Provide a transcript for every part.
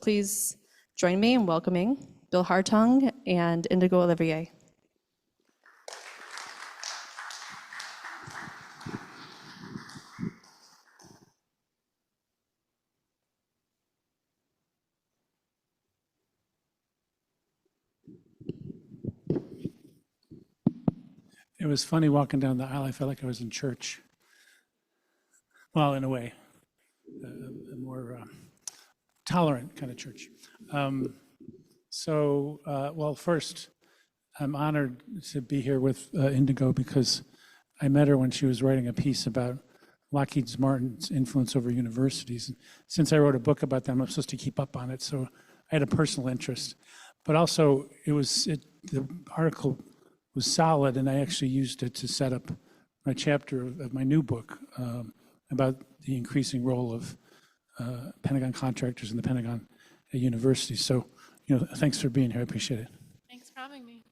Please join me in welcoming Bill Hartung and Indigo Olivier. It was funny walking down the aisle. I felt like I was in church. Well, in a way, a more tolerant kind of church. Well, first, I'm honored to be here with Indigo because I met her when she was writing a piece about Lockheed Martin's influence over universities. Since I wrote a book about them, I'm supposed to keep up on it, so I had a personal interest. But also, the article was solid, and I actually used it to set up my chapter of my new book about the increasing role of Pentagon contractors in the Pentagon at universities. So, thanks for being here. I appreciate it. Thanks for having me.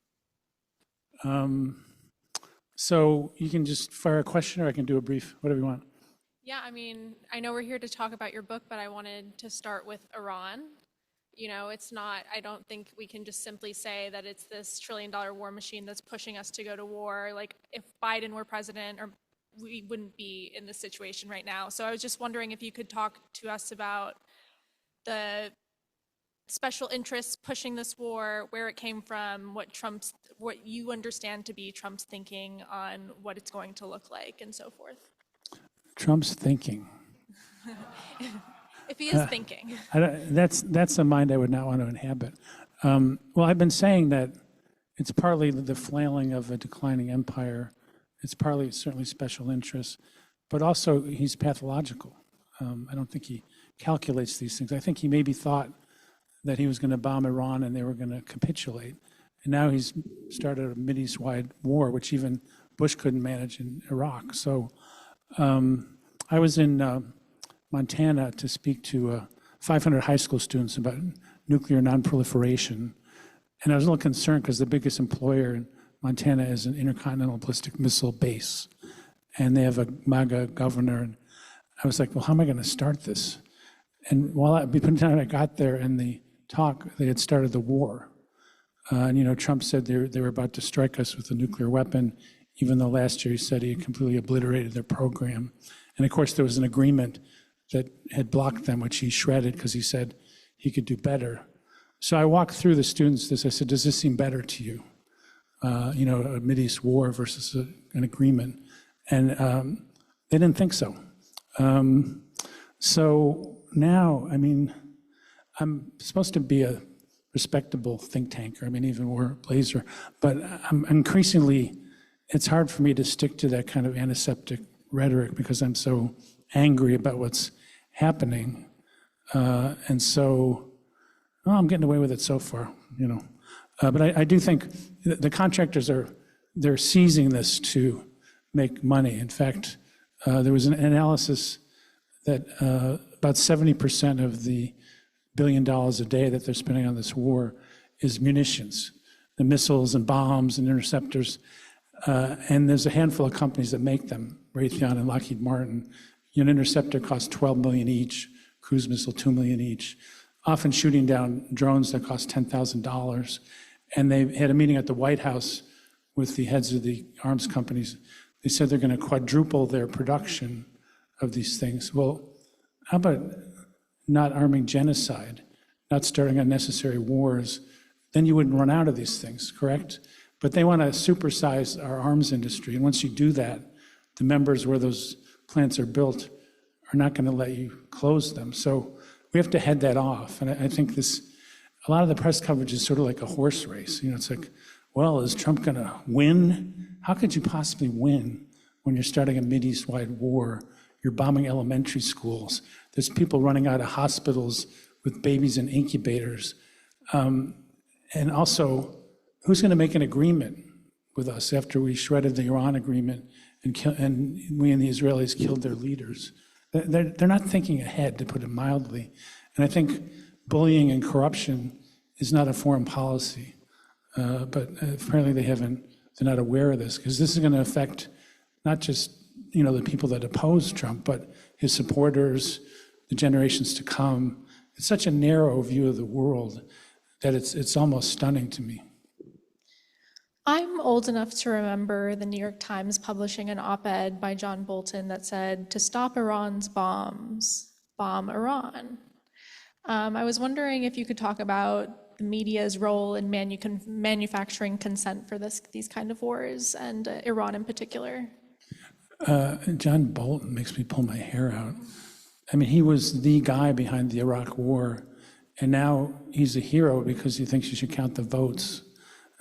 So you can just fire a question, or I can do a brief, whatever you want. Yeah, I know we're here to talk about your book, but I wanted to start with Iran. I don't think we can just simply say that it's this trillion-dollar war machine that's pushing us to go to war. Like, if Biden were president, we wouldn't be in this situation right now. So I was just wondering if you could talk to us about the special interests pushing this war, where it came from, what you understand to be Trump's thinking on what it's going to look like, and so forth. Trump's thinking. If he is thinking. That's a mind I would not want to inhabit. Well, I've been saying that it's partly the flailing of a declining empire. It's partly certainly special interests, but also he's pathological. I don't think he calculates these things. I think he maybe thought that he was going to bomb Iran and they were going to capitulate. And now he's started a Mideast-wide war, which even Bush couldn't manage in Iraq. So I was in Montana to speak to 500 high school students about nuclear nonproliferation. And I was a little concerned because the biggest employer in Montana is an intercontinental ballistic missile base. And they have a MAGA governor. And I was like, well, how am I going to start this? And between the time I got there and the talk, they had started the war. Trump said they were about to strike us with a nuclear weapon, even though last year he said he had completely obliterated their program. And of course, there was an agreement that had blocked them, which he shredded because he said he could do better. So I walked through the students this. I said, does this seem better to you? A Mideast war versus an agreement. And they didn't think so. So now, I'm supposed to be a respectable think tanker. Even we're a blazer. But I'm increasingly, it's hard for me to stick to that kind of antiseptic rhetoric because I'm so angry about what's happening. And so, I'm getting away with it so far, But I do think the contractors they're seizing this to make money. In fact, there was an analysis that about 70% of the $1 billion a day that they're spending on this war is munitions, the missiles and bombs and interceptors. And there's a handful of companies that make them, Raytheon and Lockheed Martin. An interceptor costs $12 million each, cruise missile $2 million each, often shooting down drones that cost $10,000. And they had a meeting at the White House with the heads of the arms companies. They said they're going to quadruple their production of these things. Well, how about not arming genocide, not starting unnecessary wars? Then you wouldn't run out of these things, correct? But they want to supersize our arms industry. And once you do that, the members where those plants are built are not going to let you close them. So we have to head that off. And I think a lot of the press coverage is sort of like a horse race. It's like, well, is Trump going to win? How could you possibly win when you're starting a Mideast-wide war? You're bombing elementary schools. There's people running out of hospitals with babies in incubators. And also, who's going to make an agreement with us after we shredded the Iran agreement and we and the Israelis killed their leaders? They're not thinking ahead, to put it mildly. And I think bullying and corruption is not a foreign policy. But apparently they're not aware of this, because this is going to affect not just the people that oppose Trump, but his supporters, the generations to come. it's such a narrow view of the world that it's almost stunning to me. I'm old enough to remember the New York Times publishing an op-ed by John Bolton that said, "To stop Iran's bombs, bomb Iran." I was wondering if you could talk about the media's role in manufacturing consent for these kind of wars, and Iran in particular. John Bolton makes me pull my hair out. I mean, he was the guy behind the Iraq War, and now he's a hero because he thinks you should count the votes.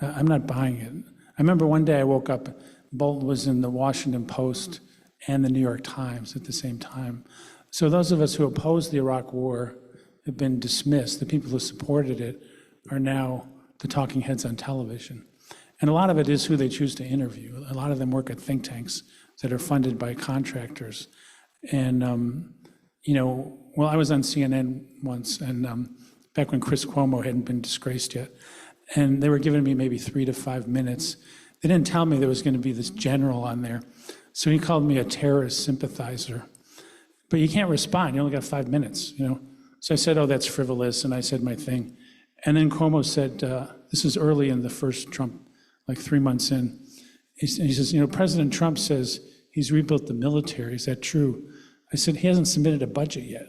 I'm not buying it. I remember one day I woke up, Bolton was in the Washington Post and the New York Times at the same time. So those of us who opposed the Iraq War have been dismissed. The people who supported it are now the talking heads on television. And a lot of it is who they choose to interview. A lot of them work at think tanks that are funded by contractors. And, well, I was on CNN once, and back when Chris Cuomo hadn't been disgraced yet, and they were giving me maybe 3 to 5 minutes. They didn't tell me there was going to be this general on there. So he called me a terrorist sympathizer. But you can't respond. You only got 5 minutes, So I said, oh, that's frivolous, and I said my thing. And then Cuomo said, this is early in the first Trump, like 3 months in. He says, President Trump says he's rebuilt the military. Is that true? I said, he hasn't submitted a budget yet.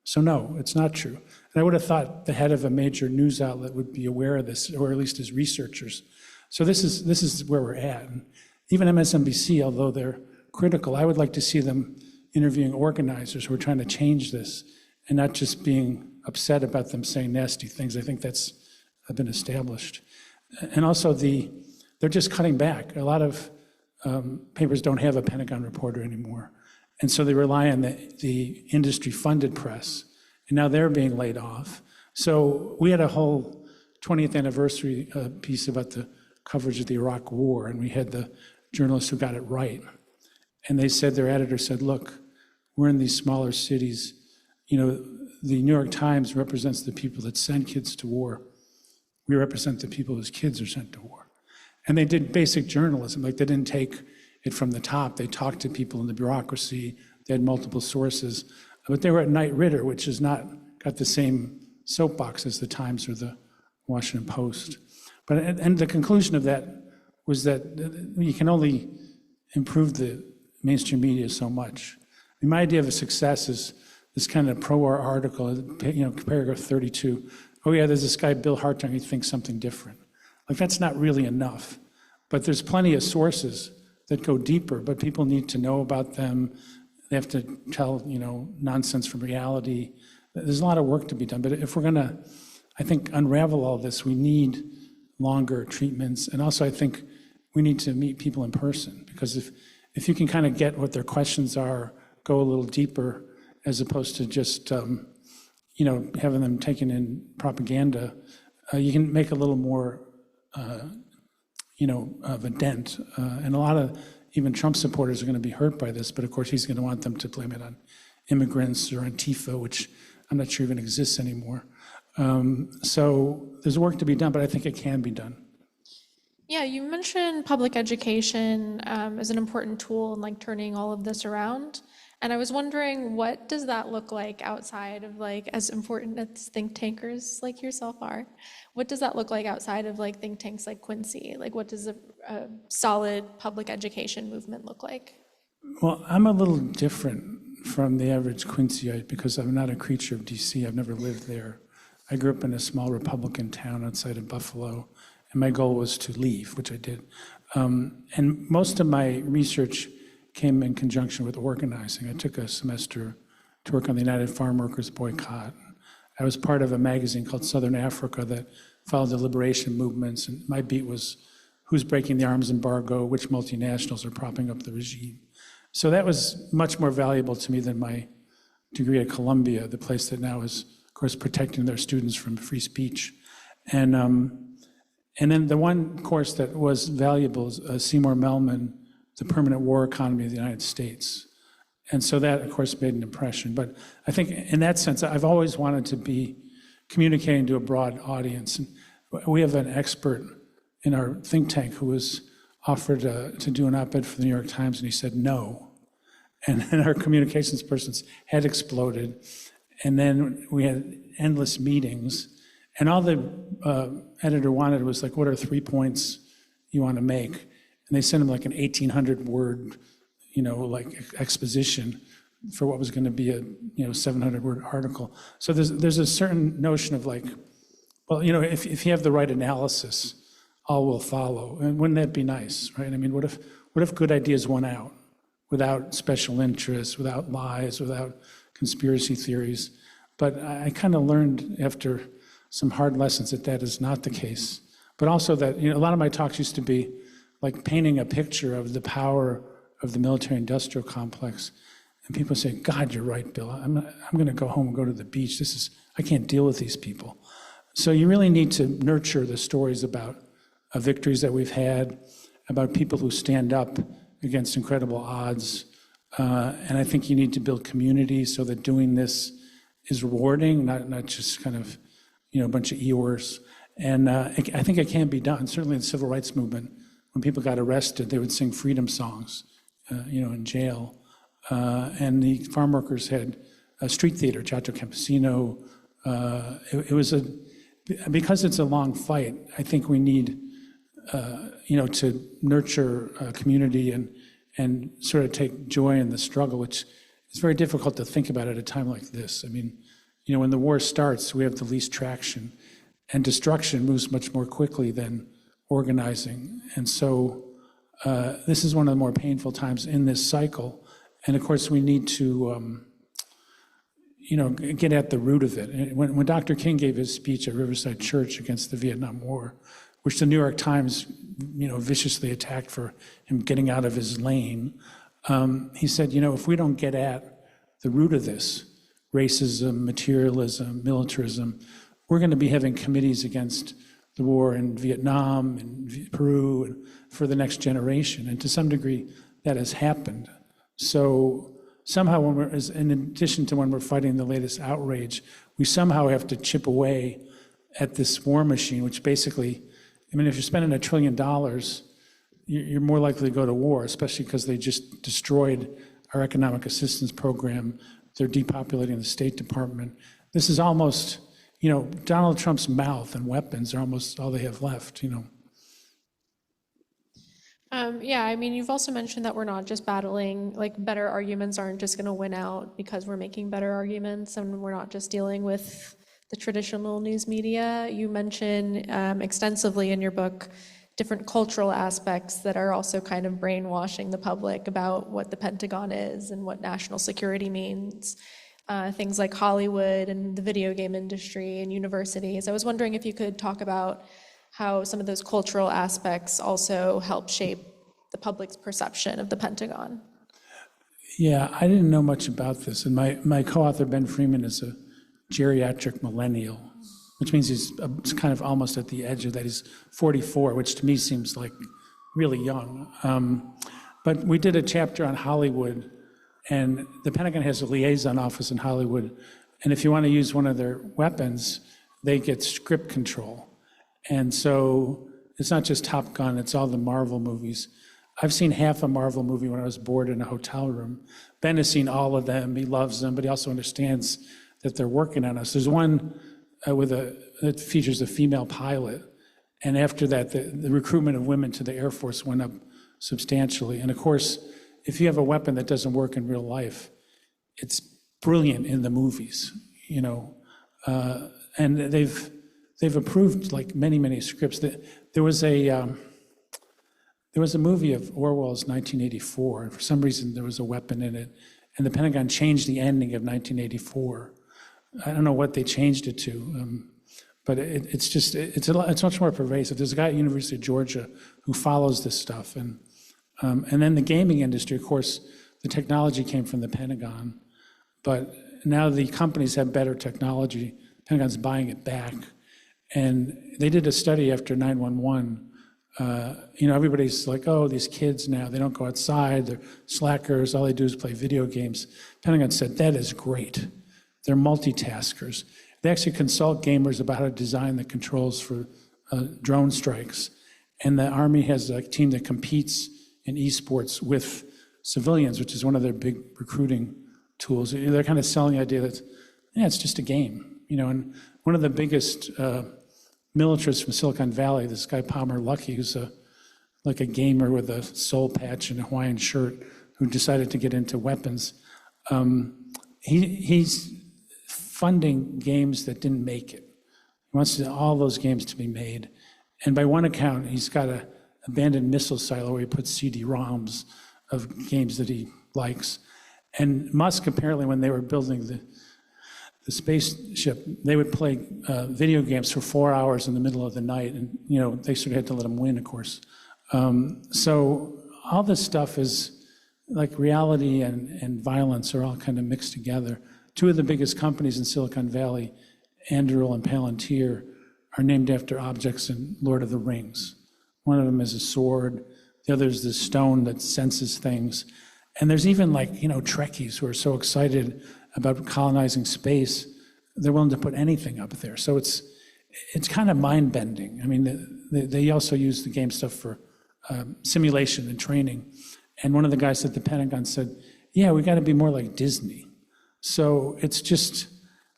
So no, it's not true. And I would have thought the head of a major news outlet would be aware of this, or at least his researchers. So this is where we're at. And even MSNBC, although they're critical, I would like to see them interviewing organizers who are trying to change this and not just being upset about them saying nasty things. I think that's been established. And also they're just cutting back. A lot of papers don't have a Pentagon reporter anymore. And so they rely on the industry-funded press, and now they're being laid off. So we had a whole 20th anniversary piece about the coverage of the Iraq War, and we had the journalists who got it right. And they said, their editor said, look, we're in these smaller cities. The New York Times represents the people that send kids to war. We represent the people whose kids are sent to war. And they did basic journalism, like they didn't take it from the top. They talked to people in the bureaucracy. They had multiple sources. But they were at Knight Ridder, which has not got the same soapbox as the Times or the Washington Post. But and the conclusion of that was that you can only improve the mainstream media so much. I mean, my idea of a success is this kind of pro-war article, paragraph 32. Oh yeah, there's this guy, Bill Hartung, he thinks something different. Like that's not really enough. But there's plenty of sources that go deeper, but people need to know about them. They have to tell, nonsense from reality. There's a lot of work to be done. But if we're gonna, I think, unravel all this, we need longer treatments. And also I think we need to meet people in person, because if you can kind of get what their questions are, go a little deeper, as opposed to just, having them taken in propaganda, you can make a little more, of a dent. And a lot of even Trump supporters are going to be hurt by this, but of course he's going to want them to blame it on immigrants or Antifa, which I'm not sure even exists anymore. So there's work to be done, but I think it can be done. Yeah, you mentioned public education as an important tool in like turning all of this around. And I was wondering, what does that look like outside of like, as important as think tankers like yourself are, what does that look like outside of like think tanks like Quincy? Like what does a solid public education movement look like? Well, I'm a little different from the average Quincyite because I'm not a creature of DC. I've never lived there. I grew up in a small Republican town outside of Buffalo, and my goal was to leave, which I did. And most of my research came in conjunction with organizing. I took a semester to work on the United Farm Workers boycott. I was part of a magazine called Southern Africa that followed the liberation movements, and my beat was who's breaking the arms embargo, which multinationals are propping up the regime. So that was much more valuable to me than my degree at Columbia, the place that now is, of course, protecting their students from free speech. And then the one course that was valuable is Seymour Melman, The Permanent War Economy of the United States. And so that, of course, made an impression. But I think in that sense, I've always wanted to be communicating to a broad audience. And we have an expert in our think tank who was offered to do an op-ed for the New York Times, and he said no. And then our communications person's head exploded. And then we had endless meetings, and all the editor wanted was like, what are 3 points you want to make? And they sent him like an 1,800 word, like exposition for what was going to be a 700 word article. So there's a certain notion of like, well, if you have the right analysis, all will follow. And wouldn't that be nice, right? I mean, what if good ideas won out without special interests, without lies, without conspiracy theories? But I kind of learned after some hard lessons that is not the case. But also that, a lot of my talks used to be like painting a picture of the power of the military-industrial complex. And people say, God, you're right, Bill. I'm going to go home and go to the beach. I can't deal with these people. So you really need to nurture the stories about victories that we've had, about people who stand up against incredible odds. And I think you need to build community so that doing this is rewarding, not just kind of, a bunch of Eeyores. And I think it can be done. Certainly in the civil rights movement, when people got arrested, they would sing freedom songs, in jail. And the farm workers had a street theater, Teatro Campesino. Because it's a long fight, I think we need, to nurture a community and sort of take joy in the struggle, which is very difficult to think about at a time like this. I mean, when the war starts, we have the least traction, and destruction moves much more quickly than organizing. And so this is one of the more painful times in this cycle. And of course, we need to, get at the root of it. When Dr. King gave his speech at Riverside Church against the Vietnam War, which the New York Times, viciously attacked for him getting out of his lane, he said, if we don't get at the root of this, racism, materialism, militarism, we're going to be having committees against the war in Vietnam and Peru and for the next generation. And to some degree, that has happened. So somehow, in addition to when we're fighting the latest outrage, we somehow have to chip away at this war machine, which basically, if you're spending $1 trillion, you're more likely to go to war, especially because they just destroyed our economic assistance program. They're depopulating the State Department. This is almost, Donald Trump's mouth and weapons are almost all they have left, you've also mentioned that we're not just battling, like better arguments aren't just going to win out because we're making better arguments, and we're not just dealing with the traditional news media. You mention extensively in your book different cultural aspects that are also kind of brainwashing the public about what the Pentagon is and what national security means. Things like Hollywood and the video game industry and universities. I was wondering if you could talk about how some of those cultural aspects also help shape the public's perception of the Pentagon. Yeah, I didn't know much about this. And my co-author, Ben Freeman, is a geriatric millennial, which means he's kind of almost at the edge of that. He's 44, which to me seems like really young. But we did a chapter on Hollywood, and the Pentagon has a liaison office in Hollywood. And if you want to use one of their weapons, they get script control. And so it's not just Top Gun, it's all the Marvel movies. I've seen half a Marvel movie when I was bored in a hotel room. Ben has seen all of them, he loves them, but he also understands that they're working on us. There's one that features a female pilot, and after that, the recruitment of women to the Air Force went up substantially. And of course, if you have a weapon that doesn't work in real life, it's brilliant in the movies, and they've approved like many scripts. There was a movie of Orwell's 1984, and for some reason there was a weapon in it, and the Pentagon changed the ending of 1984. I don't know what they changed it to, but it's much more pervasive. There's a guy at University of Georgia who follows this stuff, and then the gaming industry, of course, the technology came from the Pentagon, but now the companies have better technology. The Pentagon's buying it back, and they did a study after 9/11. Everybody's like, oh, these kids now, they don't go outside, they're slackers, all they do is play video games. Pentagon said, that is great. They're multitaskers. They actually consult gamers about how to design the controls for drone strikes. And the Army has a team that competes in esports with civilians, which is one of their big recruiting tools. They're kind of selling the idea that, it's just a game. And one of the biggest militarists from Silicon Valley, this guy Palmer Luckey, who's like a gamer with a soul patch and a Hawaiian shirt, who decided to get into weapons. He's funding games that didn't make it. He wants all those games to be made. And by one account, he's got an abandoned missile silo where he puts CD-ROMs of games that he likes. And Musk, apparently, when they were building the spaceship, they would play video games for 4 hours in the middle of the night. And, they sort of had to let him win, of course. So all this stuff is like reality and violence are all kind of mixed together. Two of the biggest companies in Silicon Valley, Anduril and Palantir, are named after objects in Lord of the Rings. One of them is a sword. The other is the stone that senses things. And there's even Trekkies who are so excited about colonizing space, they're willing to put anything up there. So it's kind of mind-bending. I mean, they also use the game stuff for simulation and training. And one of the guys at the Pentagon said, yeah, we got to be more like Disney. So it's just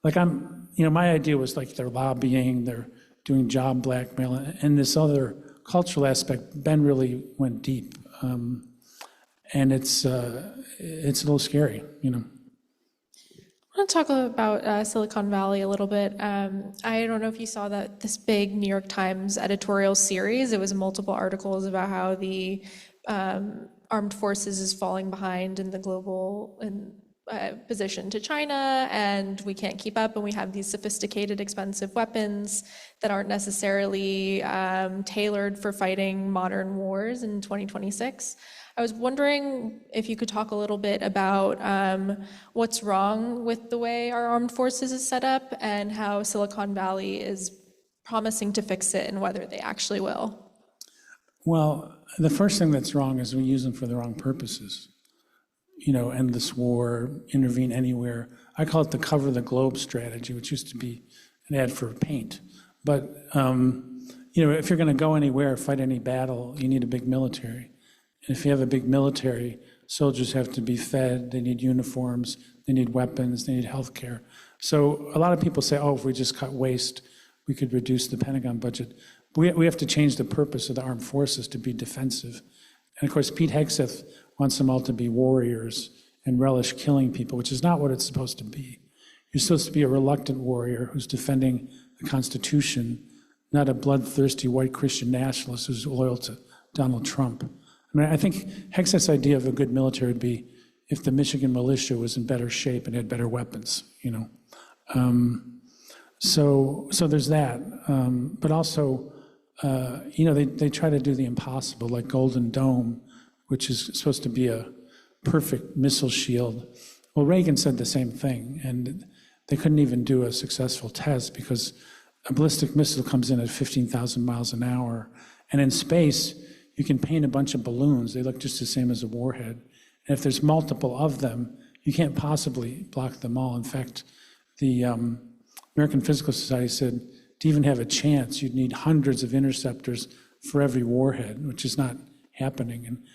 like my idea was like they're lobbying, they're doing job blackmail, and this other cultural aspect, Ben really went deep. And it's a little scary. I want to talk about Silicon Valley a little bit. I don't know if you saw this big New York Times editorial series. It was multiple articles about how the armed forces is falling behind in the global position to China, and we can't keep up, and we have these sophisticated, expensive weapons that aren't necessarily tailored for fighting modern wars in 2026. I was wondering if you could talk a little bit about what's wrong with the way our armed forces is set up and how Silicon Valley is promising to fix it and whether they actually will. Well, the first thing that's wrong is we use them for the wrong purposes. Endless war, intervene anywhere. I call it the cover the globe strategy, which used to be an ad for paint. But, if you're going to go anywhere, fight any battle, you need a big military. And if you have a big military, soldiers have to be fed, they need uniforms, they need weapons, they need health care. So a lot of people say, if we just cut waste, we could reduce the Pentagon budget. We have to change the purpose of the armed forces to be defensive. And of course, Pete Hegseth wants them all to be warriors and relish killing people, which is not what it's supposed to be. You're supposed to be a reluctant warrior who's defending the Constitution, not a bloodthirsty white Christian nationalist who's loyal to Donald Trump. I think Hegseth's idea of a good military would be if the Michigan militia was in better shape and had better weapons, So there's that. But also, they try to do the impossible, like Golden Dome, which is supposed to be a perfect missile shield. Well, Reagan said the same thing, and they couldn't even do a successful test because a ballistic missile comes in at 15,000 miles an hour. And in space, you can paint a bunch of balloons. They look just the same as a warhead. And if there's multiple of them, you can't possibly block them all. In fact, the American Physical Society said to even have a chance, you'd need hundreds of interceptors for every warhead, which is not happening. And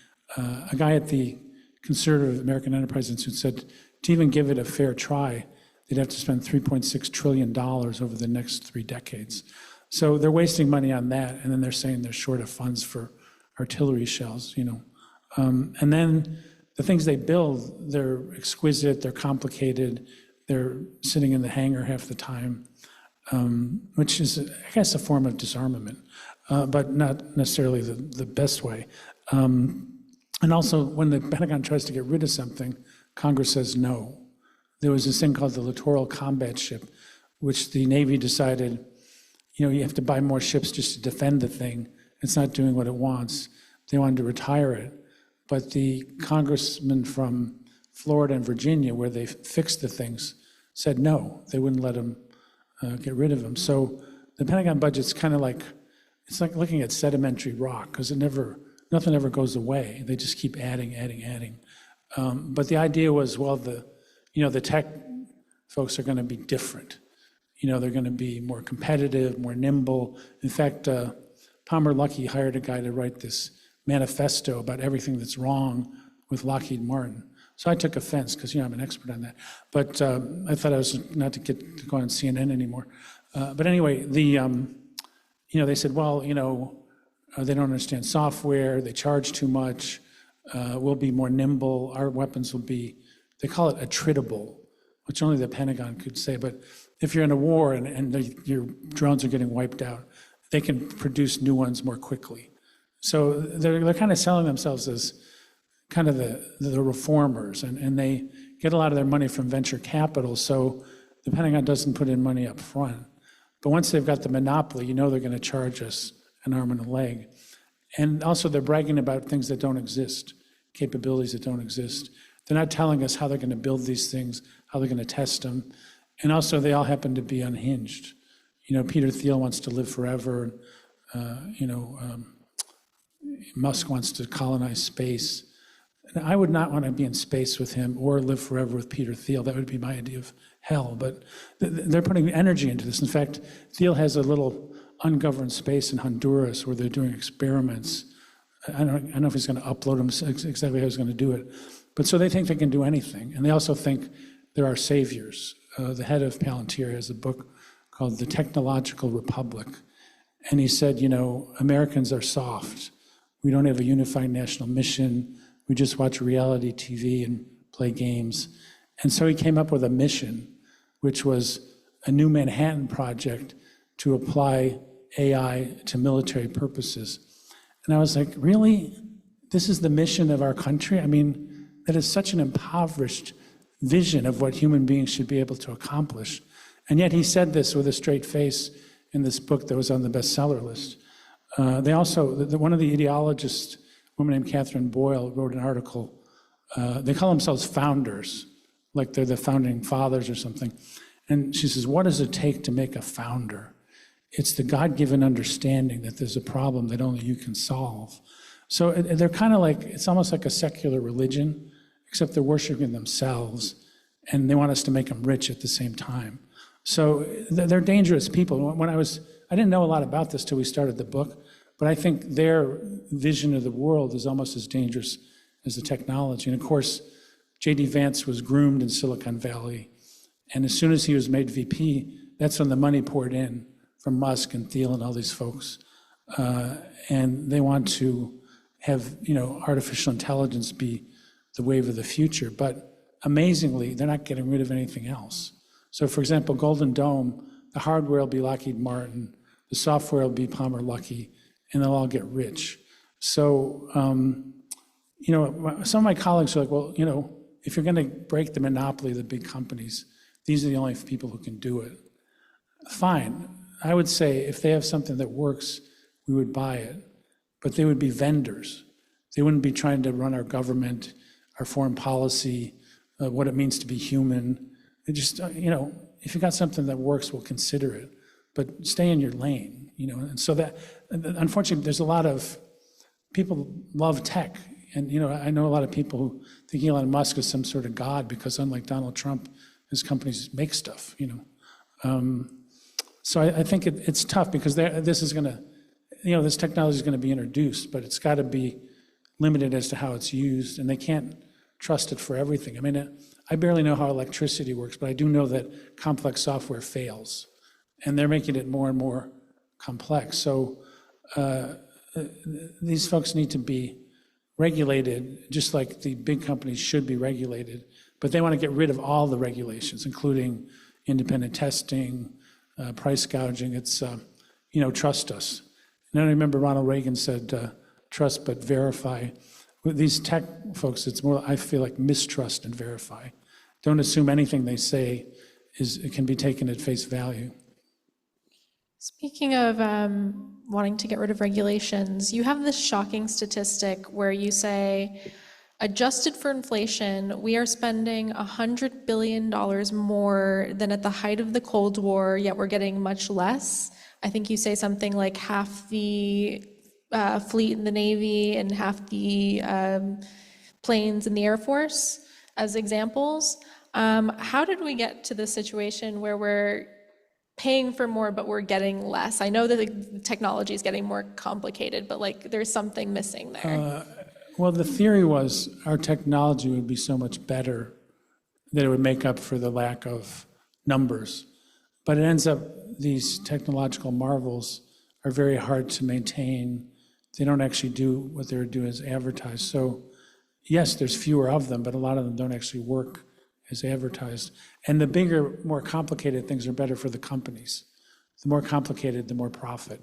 a guy at the Conservative American Enterprise Institute said to even give it a fair try, they'd have to spend $3.6 trillion over the next 3 decades. So they're wasting money on that, and then they're saying they're short of funds for artillery shells, And then the things they build, they're exquisite, they're complicated, they're sitting in the hangar half the time, which is, I guess, a form of disarmament, but not necessarily the best way. And also, when the Pentagon tries to get rid of something, Congress says no. There was this thing called the Littoral Combat Ship, which the Navy decided, you have to buy more ships just to defend the thing. It's not doing what it wants. They wanted to retire it. But the congressmen from Florida and Virginia, where they fixed the things, said no. They wouldn't let them get rid of them. So the Pentagon budget's kind of like, it's like looking at sedimentary rock, because nothing ever goes away. They just keep adding. But the idea was, the tech folks are going to be different. They're going to be more competitive, more nimble. In fact, Palmer Luckey hired a guy to write this manifesto about everything that's wrong with Lockheed Martin. So I took offense because, I'm an expert on that. But I thought I was not to go on CNN anymore. But anyway, they said, well, they don't understand software, they charge too much, we'll be more nimble, our weapons will be, they call it attritable, which only the Pentagon could say, but if you're in a war and your drones are getting wiped out, they can produce new ones more quickly. So they're kind of selling themselves as kind of the reformers, and they get a lot of their money from venture capital, so the Pentagon doesn't put in money up front. But once they've got the monopoly, they're going to charge us an arm and a leg. And also they're bragging about things that don't exist, capabilities that don't exist. They're not telling us how they're going to build these things, how they're going to test them. And also they all happen to be unhinged. Peter Thiel wants to live forever. Musk wants to colonize space. And I would not want to be in space with him or live forever with Peter Thiel. That would be my idea of hell. But they're putting energy into this. In fact, Thiel has a little ungoverned space in Honduras where they're doing experiments. I don't know if he's going to upload them, exactly how he's going to do it. But so they think they can do anything. And they also think there are saviors. The head of Palantir has a book called The Technological Republic. And he said, Americans are soft. We don't have a unified national mission. We just watch reality TV and play games. And so he came up with a mission, which was a new Manhattan Project to apply AI to military purposes. And I was like, really? This is the mission of our country? That is such an impoverished vision of what human beings should be able to accomplish. And yet he said this with a straight face in this book that was on the bestseller list. They also, one of the ideologists, a woman named Catherine Boyle, wrote an article. They call themselves founders, like they're the founding fathers or something. And she says, what does it take to make a founder? It's the God-given understanding that there's a problem that only you can solve. So they're kind of like, it's almost like a secular religion, except they're worshiping themselves, and they want us to make them rich at the same time. So they're dangerous people. I didn't know a lot about this till we started the book, but I think their vision of the world is almost as dangerous as the technology. And of course, J.D. Vance was groomed in Silicon Valley, and as soon as he was made VP, that's when the money poured in from Musk and Thiel and all these folks. And they want to have, artificial intelligence be the wave of the future. But amazingly, they're not getting rid of anything else. So for example, Golden Dome, the hardware will be Lockheed Martin, the software will be Palmer Luckey, and they'll all get rich. So, some of my colleagues are like, well, if you're going to break the monopoly of the big companies, these are the only people who can do it. Fine. I would say if they have something that works, we would buy it. But they would be vendors. They wouldn't be trying to run our government, our foreign policy, what it means to be human. They just, if you got something that works, we'll consider it. But stay in your lane, And so that, unfortunately, there's a lot of people love tech. And, I know a lot of people who think Elon Musk is some sort of god because unlike Donald Trump, his companies make stuff, So I think it's tough because this is going to, this technology is going to be introduced, but it's got to be limited as to how it's used, and they can't trust it for everything. I barely know how electricity works, but I do know that complex software fails, and they're making it more and more complex. So these folks need to be regulated, just like the big companies should be regulated, but they want to get rid of all the regulations, including independent testing, price gouging. It's, trust us. And I remember Ronald Reagan said, trust but verify. With these tech folks, it's more, I feel like, mistrust and verify. Don't assume anything they say it can be taken at face value. Speaking of wanting to get rid of regulations, you have this shocking statistic where you say, adjusted for inflation, we are spending $100 billion more than at the height of the Cold War, yet we're getting much less. I think you say something like half the fleet in the Navy and half the planes in the Air Force as examples. How did we get to this situation where we're paying for more, but we're getting less? I know that the technology is getting more complicated, but there's something missing there. Well, the theory was our technology would be so much better that it would make up for the lack of numbers. But it ends up these technological marvels are very hard to maintain. They don't actually do what they're doing as advertised. So yes, there's fewer of them, but a lot of them don't actually work as advertised. And the bigger, more complicated things are better for the companies. The more complicated, the more profit.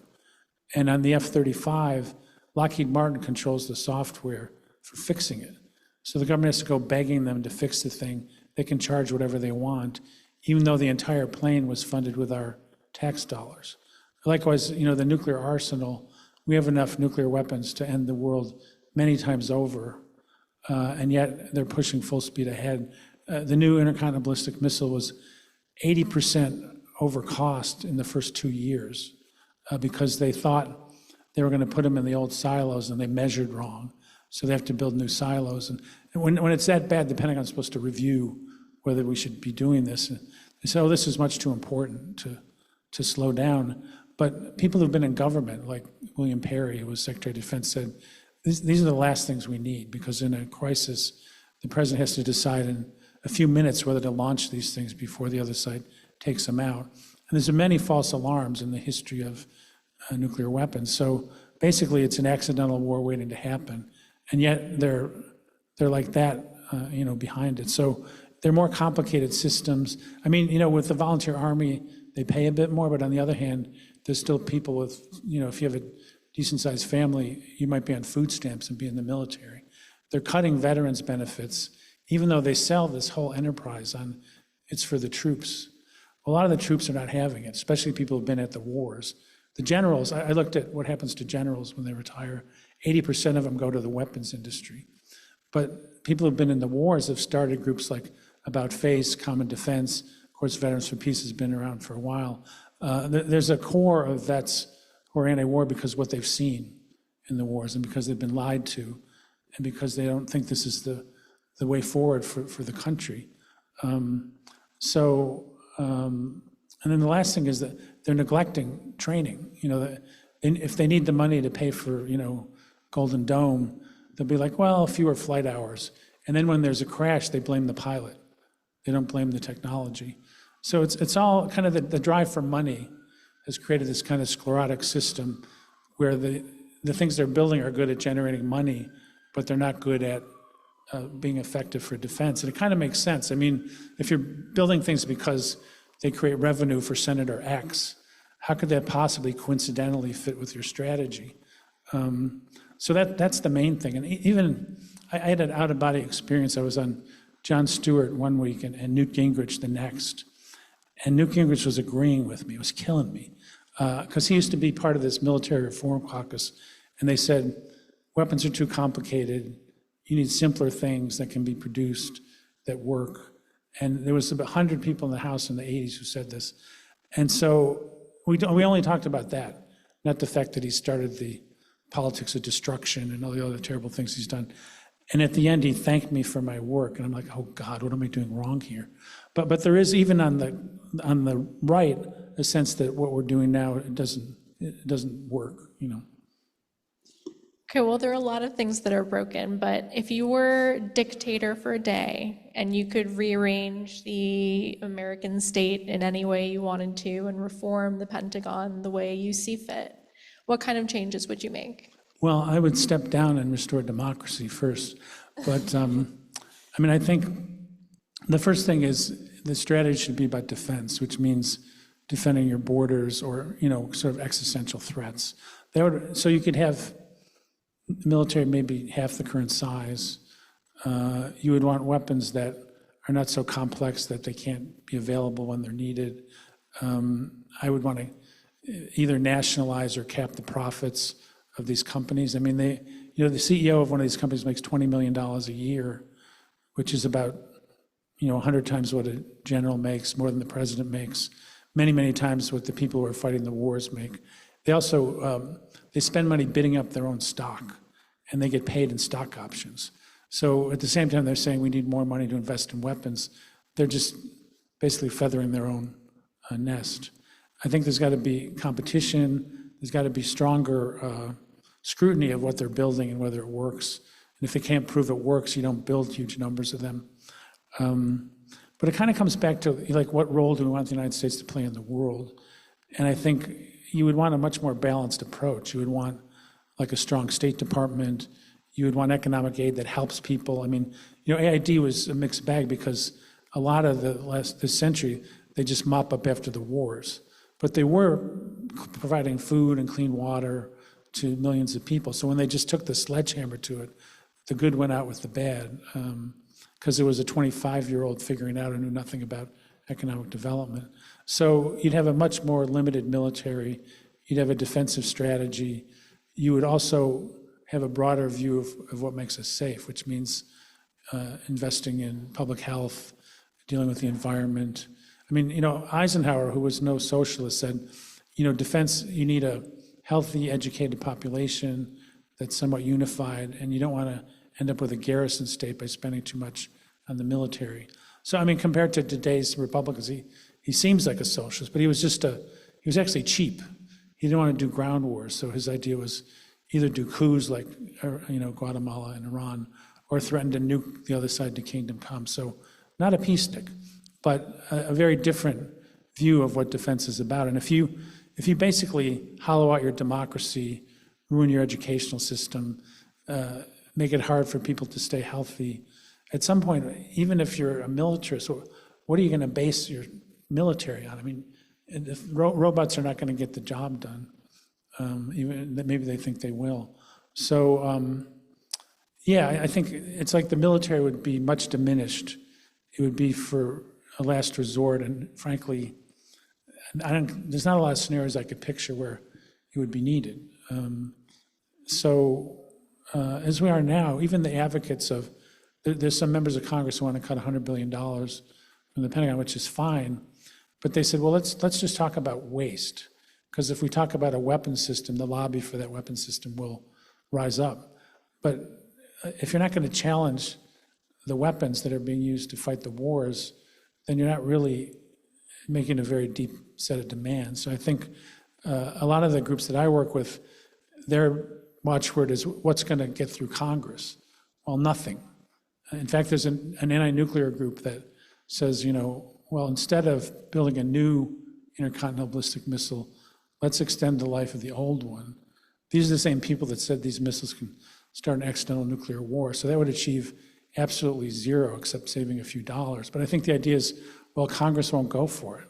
And on the F-35, Lockheed Martin controls the software for fixing it. So the government has to go begging them to fix the thing. They can charge whatever they want, even though the entire plane was funded with our tax dollars. Likewise, the nuclear arsenal, we have enough nuclear weapons to end the world many times over, and yet they're pushing full speed ahead. The new intercontinental ballistic missile was 80% over cost in the first 2 years because they thought they were going to put them in the old silos and they measured wrong. So they have to build new silos. And when it's that bad, the Pentagon's supposed to review whether we should be doing this. And they say, oh, this is much too important to slow down. But people who've been in government, like William Perry, who was Secretary of Defense, said, these are the last things we need, because in a crisis, the president has to decide in a few minutes whether to launch these things before the other side takes them out. And there's many false alarms in the history of nuclear weapons. So basically, it's an accidental war waiting to happen, and yet they're like that, behind it. So they're more complicated systems. I mean, with the volunteer army, they pay a bit more, but on the other hand, there's still people with, if you have a decent-sized family, you might be on food stamps and be in the military. They're cutting veterans' benefits, even though they sell this whole enterprise on it's for the troops. A lot of the troops are not having it, especially people who've been at the wars. The generals, I looked at what happens to generals when they retire. 80% of them go to the weapons industry. But people who've been in the wars have started groups like About Face, Common Defense. Of course, Veterans for Peace has been around for a while. There's a core of vets who are anti-war because of what they've seen in the wars and because they've been lied to and because they don't think this is the way forward for the country. And then the last thing is that they're neglecting training. If they need the money to pay for, Golden Dome, they'll be like, well, fewer flight hours. And then when there's a crash, they blame the pilot. They don't blame the technology. So it's all kind of the drive for money has created this kind of sclerotic system where the things they're building are good at generating money, but they're not good at being effective for defense. And it kind of makes sense. I mean, if you're building things because they create revenue for Senator X, how could that possibly coincidentally fit with your strategy? So that's the main thing. And even I had an out-of-body experience. I was on Jon Stewart one week and Newt Gingrich the next. And Newt Gingrich was agreeing with me. It was killing me. Because he used to be part of this military reform caucus. And they said, weapons are too complicated. You need simpler things that can be produced that work. And there was about 100 people in the House in the 80s who said this. And so we only talked about that, not the fact that he started the politics of destruction and all the other terrible things he's done. And at the end, he thanked me for my work. And I'm like, oh God, what am I doing wrong here? But there is, even on the right, a sense that what we're doing now, it doesn't work, Okay, well, there are a lot of things that are broken, but if you were dictator for a day and you could rearrange the American state in any way you wanted to and reform the Pentagon the way you see fit, what kind of changes would you make? Well, I would step down and restore democracy first. But I think the first thing is the strategy should be about defense, which means defending your borders or, sort of existential threats. So you could have the military maybe half the current size. You would want weapons that are not so complex that they can't be available when they're needed. I would want to either nationalize or cap the profits of these companies. I mean, the CEO of one of these companies makes $20 million a year, which is about, 100 times what a general makes, more than the president makes, many, many times what the people who are fighting the wars make. They also, they spend money bidding up their own stock, and they get paid in stock options. So at the same time, they're saying we need more money to invest in weapons. They're just basically feathering their own nest. I think there's got to be competition. There's got to be stronger scrutiny of what they're building and whether it works. if they can't prove it works, you don't build huge numbers of them. But it kind of comes back to like, what role do we want the United States to play in the world? And I think you would want a much more balanced approach. You would want like a strong State Department. You would want economic aid that helps people. I mean, AID was a mixed bag because a lot of this century, they just mop up after the wars. But they were providing food and clean water to millions of people. So when they just took the sledgehammer to it, the good went out with the bad, because there was a 25-year-old figuring out who knew nothing about economic development. So you'd have a much more limited military. You'd have a defensive strategy. You would also have a broader view of what makes us safe, which means investing in public health, dealing with the environment. I mean, Eisenhower, who was no socialist, said, defense, you need a healthy, educated population that's somewhat unified, and you don't want to end up with a garrison state by spending too much on the military. So, I mean, compared to today's Republicans, he seems like a socialist, but he was actually cheap. He didn't want to do ground wars, so his idea was either do coups like, Guatemala and Iran, or threaten to nuke the other side to kingdom come. So, not a peace stick, but a very different view of what defense is about. And if you basically hollow out your democracy, ruin your educational system, make it hard for people to stay healthy, at some point, even if you're a militarist, what are you going to base your military on? I mean, if robots are not going to get the job done, even that maybe they think they will. So, I think it's like the military would be much diminished. It would be for a last resort, and frankly, there's not a lot of scenarios I could picture where it would be needed. As we are now, even the advocates of, there's some members of Congress who want to cut $100 billion from the Pentagon, which is fine, but they said, well, let's just talk about waste, because if we talk about a weapons system, the lobby for that weapons system will rise up. But if you're not going to challenge the weapons that are being used to fight the wars, then you're not really making a very deep set of demands. So I think a lot of the groups that I work with, their watchword is what's going to get through Congress? Well, nothing. In fact, there's an anti-nuclear group that says, well, instead of building a new intercontinental ballistic missile, let's extend the life of the old one. These are the same people that said these missiles can start an accidental nuclear war. So that would achieve absolutely zero, except saving a few dollars. But I think the idea is, well, Congress won't go for it.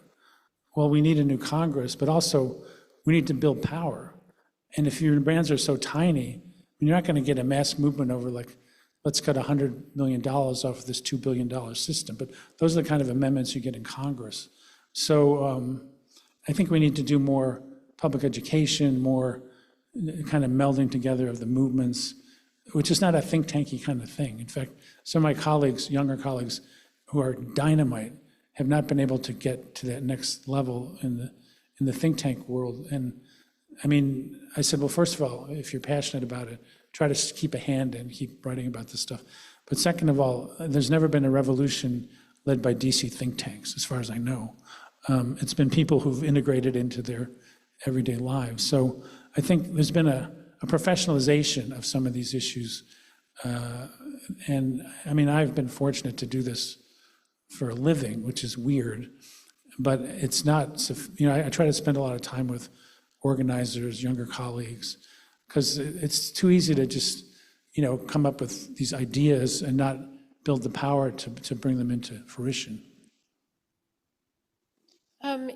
Well, we need a new Congress, but also we need to build power. And if your demands are so tiny, you're not going to get a mass movement over like, let's cut $100 million off of this $2 billion system. But those are the kind of amendments you get in Congress. So I think we need to do more public education, more kind of melding together of the movements, which is not a think tanky kind of thing. In fact, some of my colleagues, younger colleagues, who are dynamite, have not been able to get to that next level in the think tank world. And I mean, I said, well, first of all, if you're passionate about it, try to keep a hand and keep writing about this stuff. But second of all, there's never been a revolution led by DC think tanks, as far as I know. It's been people who've integrated into their everyday lives. So I think there's been a professionalization of some of these issues. And I mean, I've been fortunate to do this for a living, which is weird, but it's not, I try to spend a lot of time with organizers, younger colleagues, because it's too easy to just, come up with these ideas and not build the power to bring them into fruition.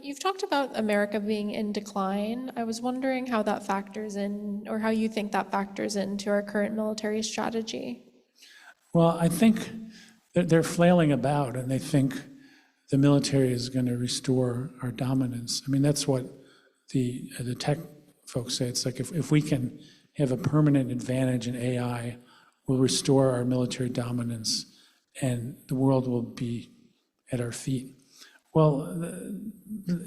You've talked about America being in decline. I was wondering how that factors in, or how you think that factors into our current military strategy. Well, I think they're flailing about and they think the military is going to restore our dominance. I mean, that's what the tech folks say. It's like if we can have a permanent advantage in AI, we'll restore our military dominance and the world will be at our feet. Well,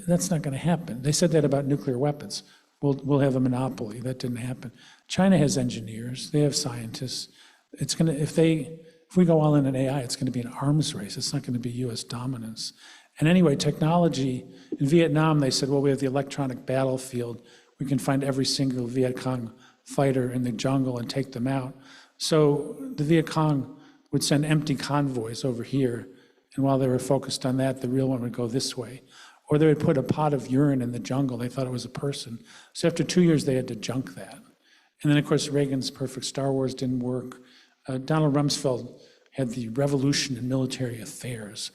that's not going to happen. They said that about nuclear weapons. We'll have a monopoly. That didn't happen. China has engineers. They have scientists. It's going to, if we go all in AI, it's going to be an arms race. It's not going to be U.S. dominance. And anyway, technology, in Vietnam, they said, well, we have the electronic battlefield. We can find every single Viet Cong fighter in the jungle and take them out. So the Viet Cong would send empty convoys over here, and while they were focused on that, the real one would go this way. Or they would put a pot of urine in the jungle. They thought it was a person. So after 2 years, they had to junk that. And then, of course, Reagan's perfect Star Wars didn't work. Donald Rumsfeld had the revolution in military affairs,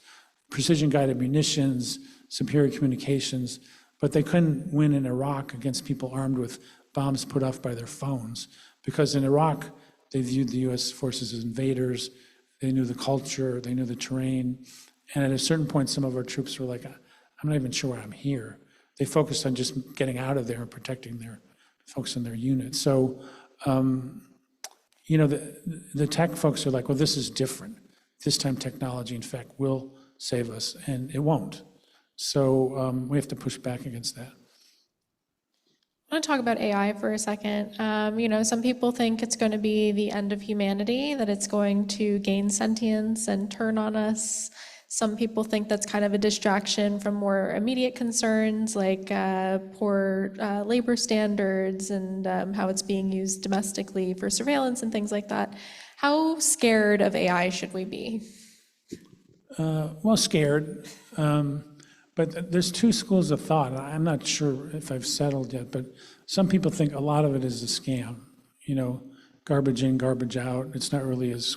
precision-guided munitions, superior communications, but they couldn't win in Iraq against people armed with bombs put off by their phones, because in Iraq, they viewed the US forces as invaders. They knew the culture, they knew the terrain. And at a certain point, some of our troops were like, I'm not even sure why I'm here. They focused on just getting out of there and protecting their folks in their unit. So, you know, the tech folks are like, well, this is different. This time technology, in fact, will save us, and it won't. So we have to push back against that. I want to talk about AI for a second. You know, some people think it's going to be the end of humanity, that it's going to gain sentience and turn on us. Some people think that's kind of a distraction from more immediate concerns like poor labor standards and how it's being used domestically for surveillance and things like that. How scared of AI should we be? Well, scared. But there's two schools of thought. I'm not sure if I've settled yet, but some people think a lot of it is a scam. You know, garbage in, garbage out. It's not really as...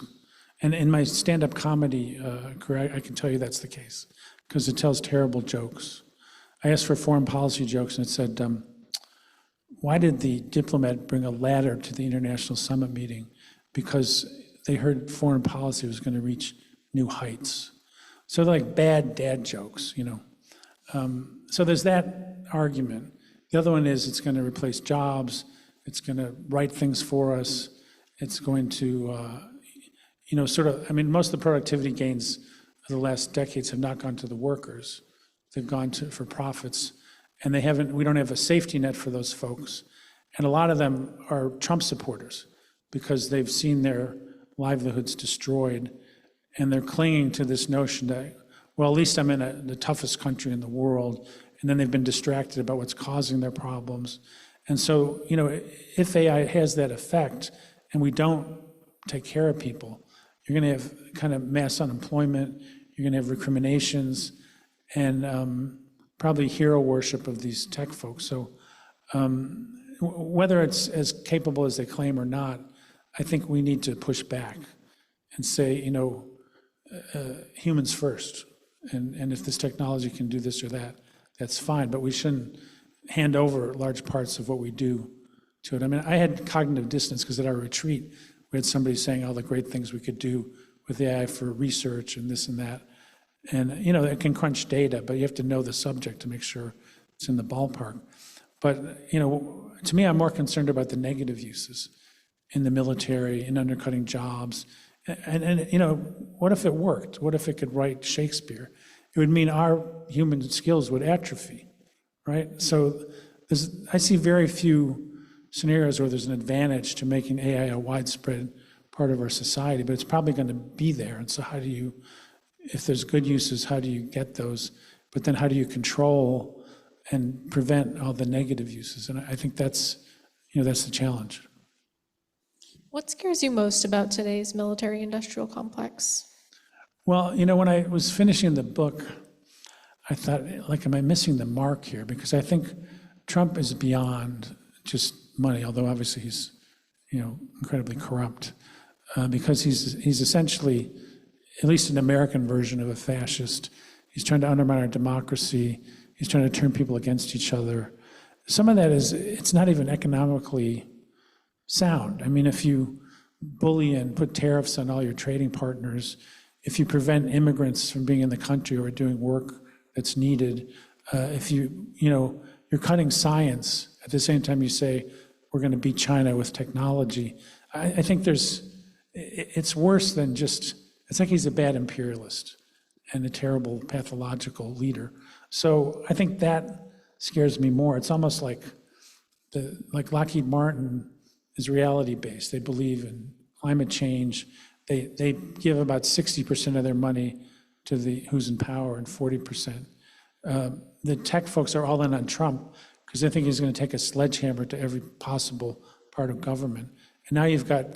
And in my stand-up comedy career, I can tell you that's the case, because it tells terrible jokes. I asked for foreign policy jokes, and it said, why did the diplomat bring a ladder to the international summit meeting? Because they heard foreign policy was going to reach new heights. So they're like bad dad jokes, you know. So there's that argument. The other one is it's going to replace jobs. It's going to write things for us. It's going to, you know, sort of, I mean, most of the productivity gains of the last decades have not gone to the workers. They've gone to for profits. And we don't have a safety net for those folks. And a lot of them are Trump supporters because they've seen their livelihoods destroyed. And they're clinging to this notion that, well, at least I'm in the toughest country in the world. And then they've been distracted about what's causing their problems. And so, you know, if AI has that effect and we don't take care of people, you're going to have kind of mass unemployment, you're going to have recriminations, and probably hero worship of these tech folks. So whether it's as capable as they claim or not, I think we need to push back and say, you know, humans first. And if this technology can do this or that, that's fine. But we shouldn't hand over large parts of what we do to it. I mean, I had cognitive dissonance because at our retreat, we had somebody saying all the great things we could do with AI for research and this and that. And, you know, it can crunch data, but you have to know the subject to make sure it's in the ballpark. But, you know, to me, I'm more concerned about the negative uses in the military, in undercutting jobs. And you know, what if it worked? What if it could write Shakespeare? It would mean our human skills would atrophy, right? So I see very few scenarios where there's an advantage to making AI a widespread part of our society, but it's probably going to be there. And so how do you, if there's good uses, how do you get those? But then how do you control and prevent all the negative uses? And I think that's, you know, that's the challenge. What scares you most about today's military-industrial complex? Well, you know, when I was finishing the book, I thought, like, am I missing the mark here? Because I think Trump is beyond just money, although obviously he's, you know, incredibly corrupt, because he's essentially, at least an American version of a fascist. He's trying to undermine our democracy. He's trying to turn people against each other. Some of that is, it's not even economically sound. I mean, if you bully and put tariffs on all your trading partners, if you prevent immigrants from being in the country or doing work that's needed, if you know, you're cutting science at the same time you say, we're going to beat China with technology. I think it's worse than just, it's like he's a bad imperialist and a terrible pathological leader. So I think that scares me more. It's almost like Lockheed Martin is reality-based. They believe in climate change. They give about 60% of their money to the who's in power and 40%. The tech folks are all in on Trump because they think he's going to take a sledgehammer to every possible part of government. And now you've got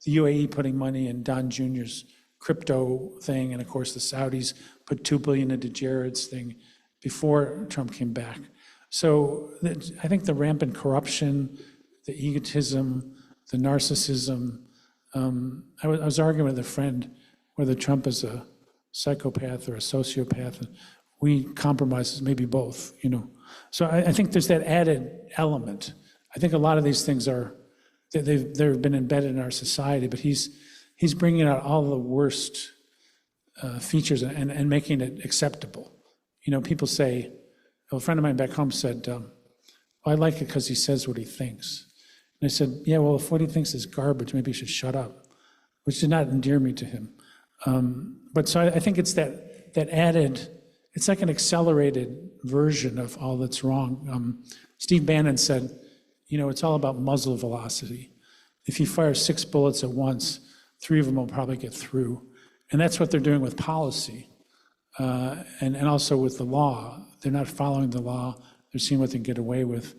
the UAE putting money in Don Jr.'s crypto thing, and of course the Saudis put $2 billion into Jared's thing before Trump came back. So I think the rampant corruption, the egotism, the narcissism. I was arguing with a friend whether Trump is a psychopath or a sociopath, and we compromise maybe both, you know. So I think there's that added element. I think a lot of these things they've been embedded in our society, but he's bringing out all the worst features and making it acceptable. You know, people say, a friend of mine back home said, well, I like it because he says what he thinks. And I said, yeah, well, if what he thinks is garbage, maybe he should shut up, which did not endear me to him. But so I think it's that added, it's like an accelerated version of all that's wrong. Steve Bannon said, you know, it's all about muzzle velocity. If you fire 6 bullets at once, 3 of them will probably get through. And that's what they're doing with policy and also with the law. They're not following the law. They're seeing what they can get away with.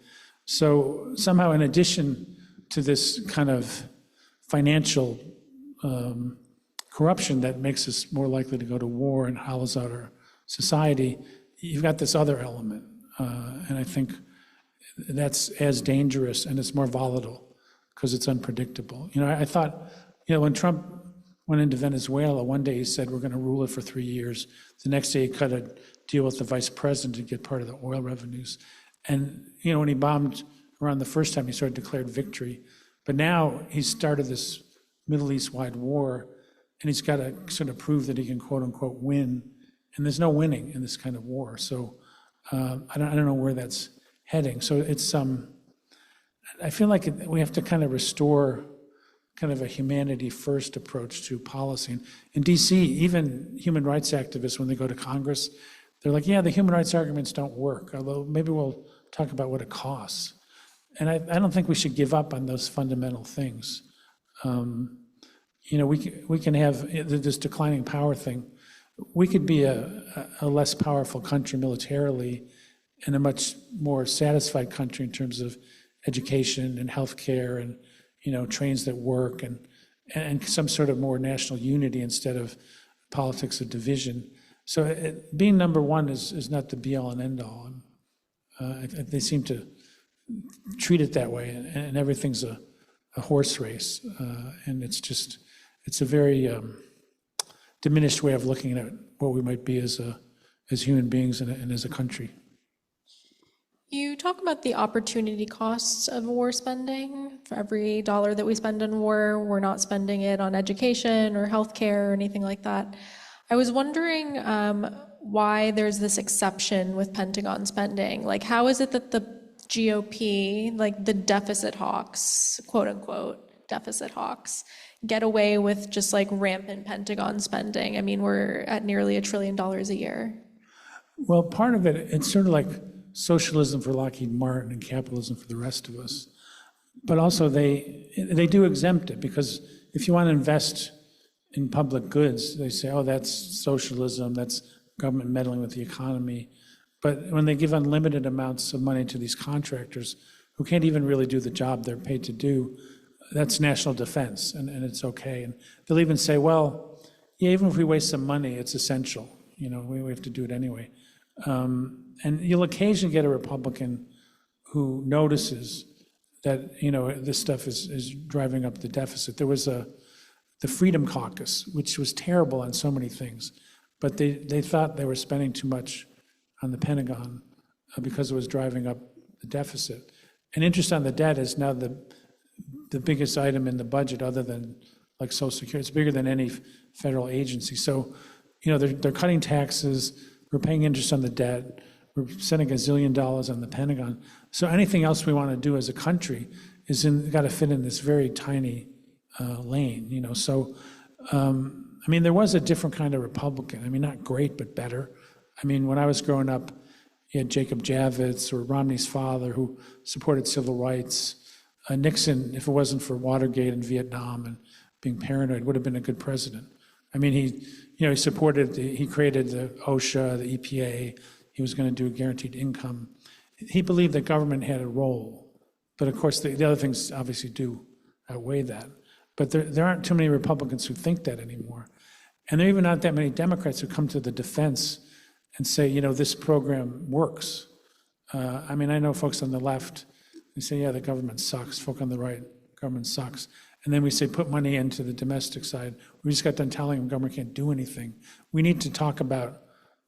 So somehow, in addition to this kind of financial corruption that makes us more likely to go to war and hollows out our society, you've got this other element. And I think that's as dangerous and it's more volatile because it's unpredictable. You know, I thought, you know, when Trump went into Venezuela, one day he said, we're going to rule it for 3 years. The next day he cut a deal with the vice president to get part of the oil revenues. And, you know, when he bombed Iran the first time, he sort of declared victory. But now he's started this Middle East-wide war, and he's got to sort of prove that he can, quote unquote, win. And there's no winning in this kind of war. So I don't know where that's heading. So it's, I feel like we have to kind of restore kind of a humanity-first approach to policy. In DC, even human rights activists, when they go to Congress, they're like, yeah, the human rights arguments don't work, although maybe we'll talk about what it costs. And I don't think we should give up on those fundamental things. You know, we can have this declining power thing. We could be a less powerful country militarily and a much more satisfied country in terms of education and healthcare and, you know, trains that work and some sort of more national unity instead of politics of division. So being number one is not the be-all and end-all. They seem to treat it that way, and everything's a horse race. And it's a very diminished way of looking at what we might be as human beings and as a country. You talk about the opportunity costs of war spending. For every dollar that we spend on war, we're not spending it on education or healthcare or anything like that. I was wondering why there's this exception with Pentagon spending. Like, how is it that the GOP, like the deficit hawks, quote unquote, deficit hawks, get away with just like rampant Pentagon spending? I mean, we're at nearly $1 trillion a year. Well, part of it's sort of like socialism for Lockheed Martin and capitalism for the rest of us. But also they do exempt it, because if you want to invest in public goods, they say, oh, that's socialism, that's government meddling with the economy. But when they give unlimited amounts of money to these contractors who can't even really do the job they're paid to do, that's national defense, and it's okay. And they'll even say, well, yeah, even if we waste some money, it's essential. You know, we have to do it anyway. And you'll occasionally get a Republican who notices that, you know, this stuff is driving up the deficit. There was the Freedom Caucus, which was terrible on so many things, but they thought they were spending too much on the Pentagon because it was driving up the deficit. And interest on the debt is now the biggest item in the budget, other than like Social Security. It's bigger than any federal agency. So, you know, they're cutting taxes, we're paying interest on the debt, we're spending $1 zillion on the Pentagon. So anything else we want to do as a country got to fit in this very tiny lane, you know. So, I mean, there was a different kind of Republican. I mean, not great, but better. I mean, when I was growing up, you had Jacob Javits or Romney's father who supported civil rights. Nixon, if it wasn't for Watergate and Vietnam and being paranoid, would have been a good president. I mean, he created the OSHA, the EPA. He was going to do a guaranteed income. He believed that government had a role, but of course the other things obviously do outweigh that. But there aren't too many Republicans who think that anymore. And there are even not that many Democrats who come to the defense and say, this program works. I mean, I know folks on the left, they say, yeah, the government sucks. Folk on the right, government sucks. And then we say, put money into the domestic side. We just got done telling them government can't do anything. We need to talk about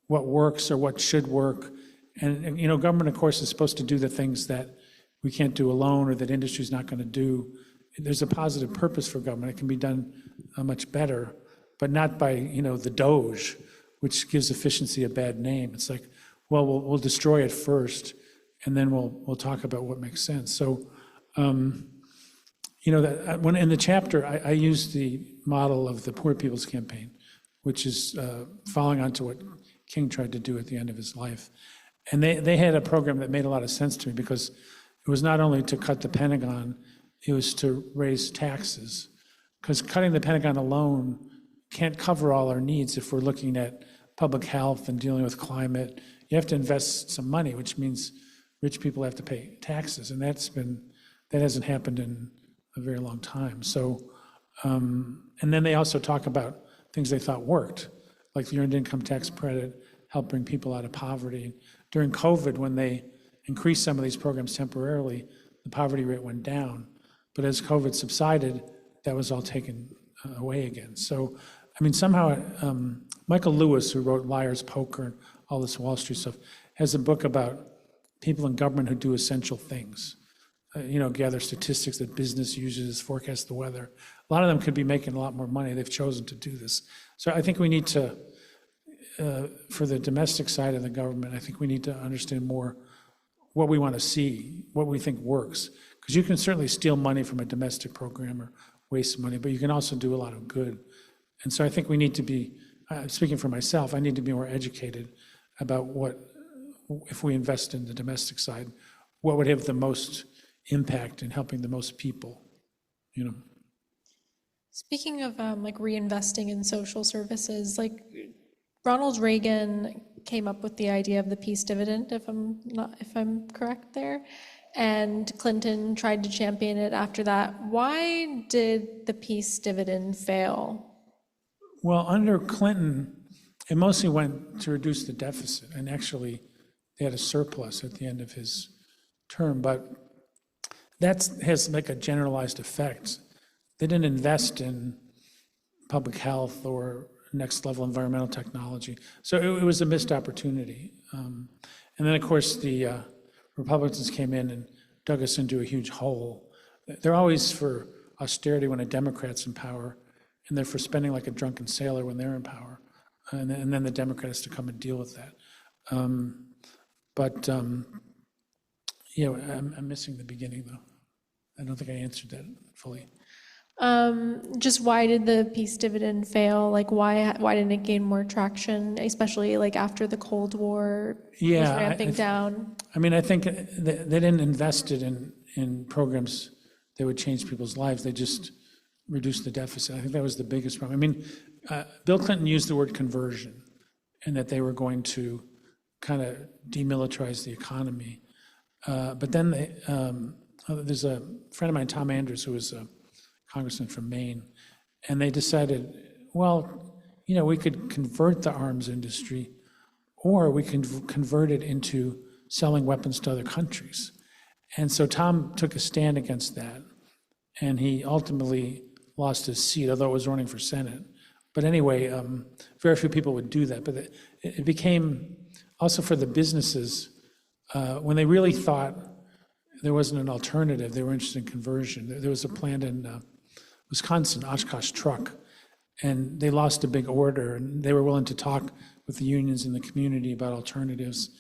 what works or what should work. And government, of course, is supposed to do the things that we can't do alone or that industry's not going to do. There's a positive purpose for government. It can be done much better, but not by, the Doge, which gives efficiency a bad name. It's like, well, we'll destroy it first, and then we'll talk about what makes sense. So, when in the chapter, I used the model of the Poor People's Campaign, which is following on to what King tried to do at the end of his life. And they had a program that made a lot of sense to me because it was not only to cut the Pentagon, it was to raise taxes. Because cutting the Pentagon alone can't cover all our needs if we're looking at public health and dealing with climate. You have to invest some money, which means rich people have to pay taxes. And that hasn't happened in a very long time. So, and then they also talk about things they thought worked, like the earned income tax credit, help bring people out of poverty. During COVID, when they increased some of these programs temporarily, the poverty rate went down. But as COVID subsided, that was all taken away again. So, I mean, somehow, Michael Lewis, who wrote Liar's Poker and all this Wall Street stuff, has a book about people in government who do essential things. Gather statistics that business uses, forecast the weather. A lot of them could be making a lot more money. They've chosen to do this. So I think we need to, for the domestic side of the government, I think we need to understand more what we want to see, what we think works. Because you can certainly steal money from a domestic program or waste money, but you can also do a lot of good. And so I think we need to be, speaking for myself, I need to be more educated about if we invest in the domestic side, what would have the most impact in helping the most people, Speaking of reinvesting in social services, Ronald Reagan came up with the idea of the peace dividend, if I'm correct there, and Clinton tried to champion it after that. Why did the peace dividend fail? Well, under Clinton, it mostly went to reduce the deficit, and actually they had a surplus at the end of his term, but that has a generalized effect. They didn't invest in public health or next level environmental technology. So it was a missed opportunity. And then, of course, the Republicans came in and dug us into a huge hole. They're always for austerity when a Democrat's in power, and they're for spending like a drunken sailor when they're in power. And then the Democrat has to come and deal with that. I'm missing the beginning, though. I don't think I answered that fully. Just why did the peace dividend fail? Why didn't it gain more traction, especially after the Cold War was ramping down? I mean, I think they didn't invest it in programs that would change people's lives. They just reduced the deficit. I think that was the biggest problem. I mean, Bill Clinton used the word conversion, and that they were going to kind of demilitarize the economy. But then there's a friend of mine, Tom Andrews, who was a congressman from Maine, and they decided, well, we could convert the arms industry, or we can convert it into selling weapons to other countries. And so Tom took a stand against that, and he ultimately lost his seat, although it was running for Senate. But anyway, very few people would do that. But it became, also for the businesses, when they really thought there wasn't an alternative, they were interested in conversion. There was a plant in Wisconsin, Oshkosh Truck, and they lost a big order, and they were willing to talk with the unions in the community about alternatives.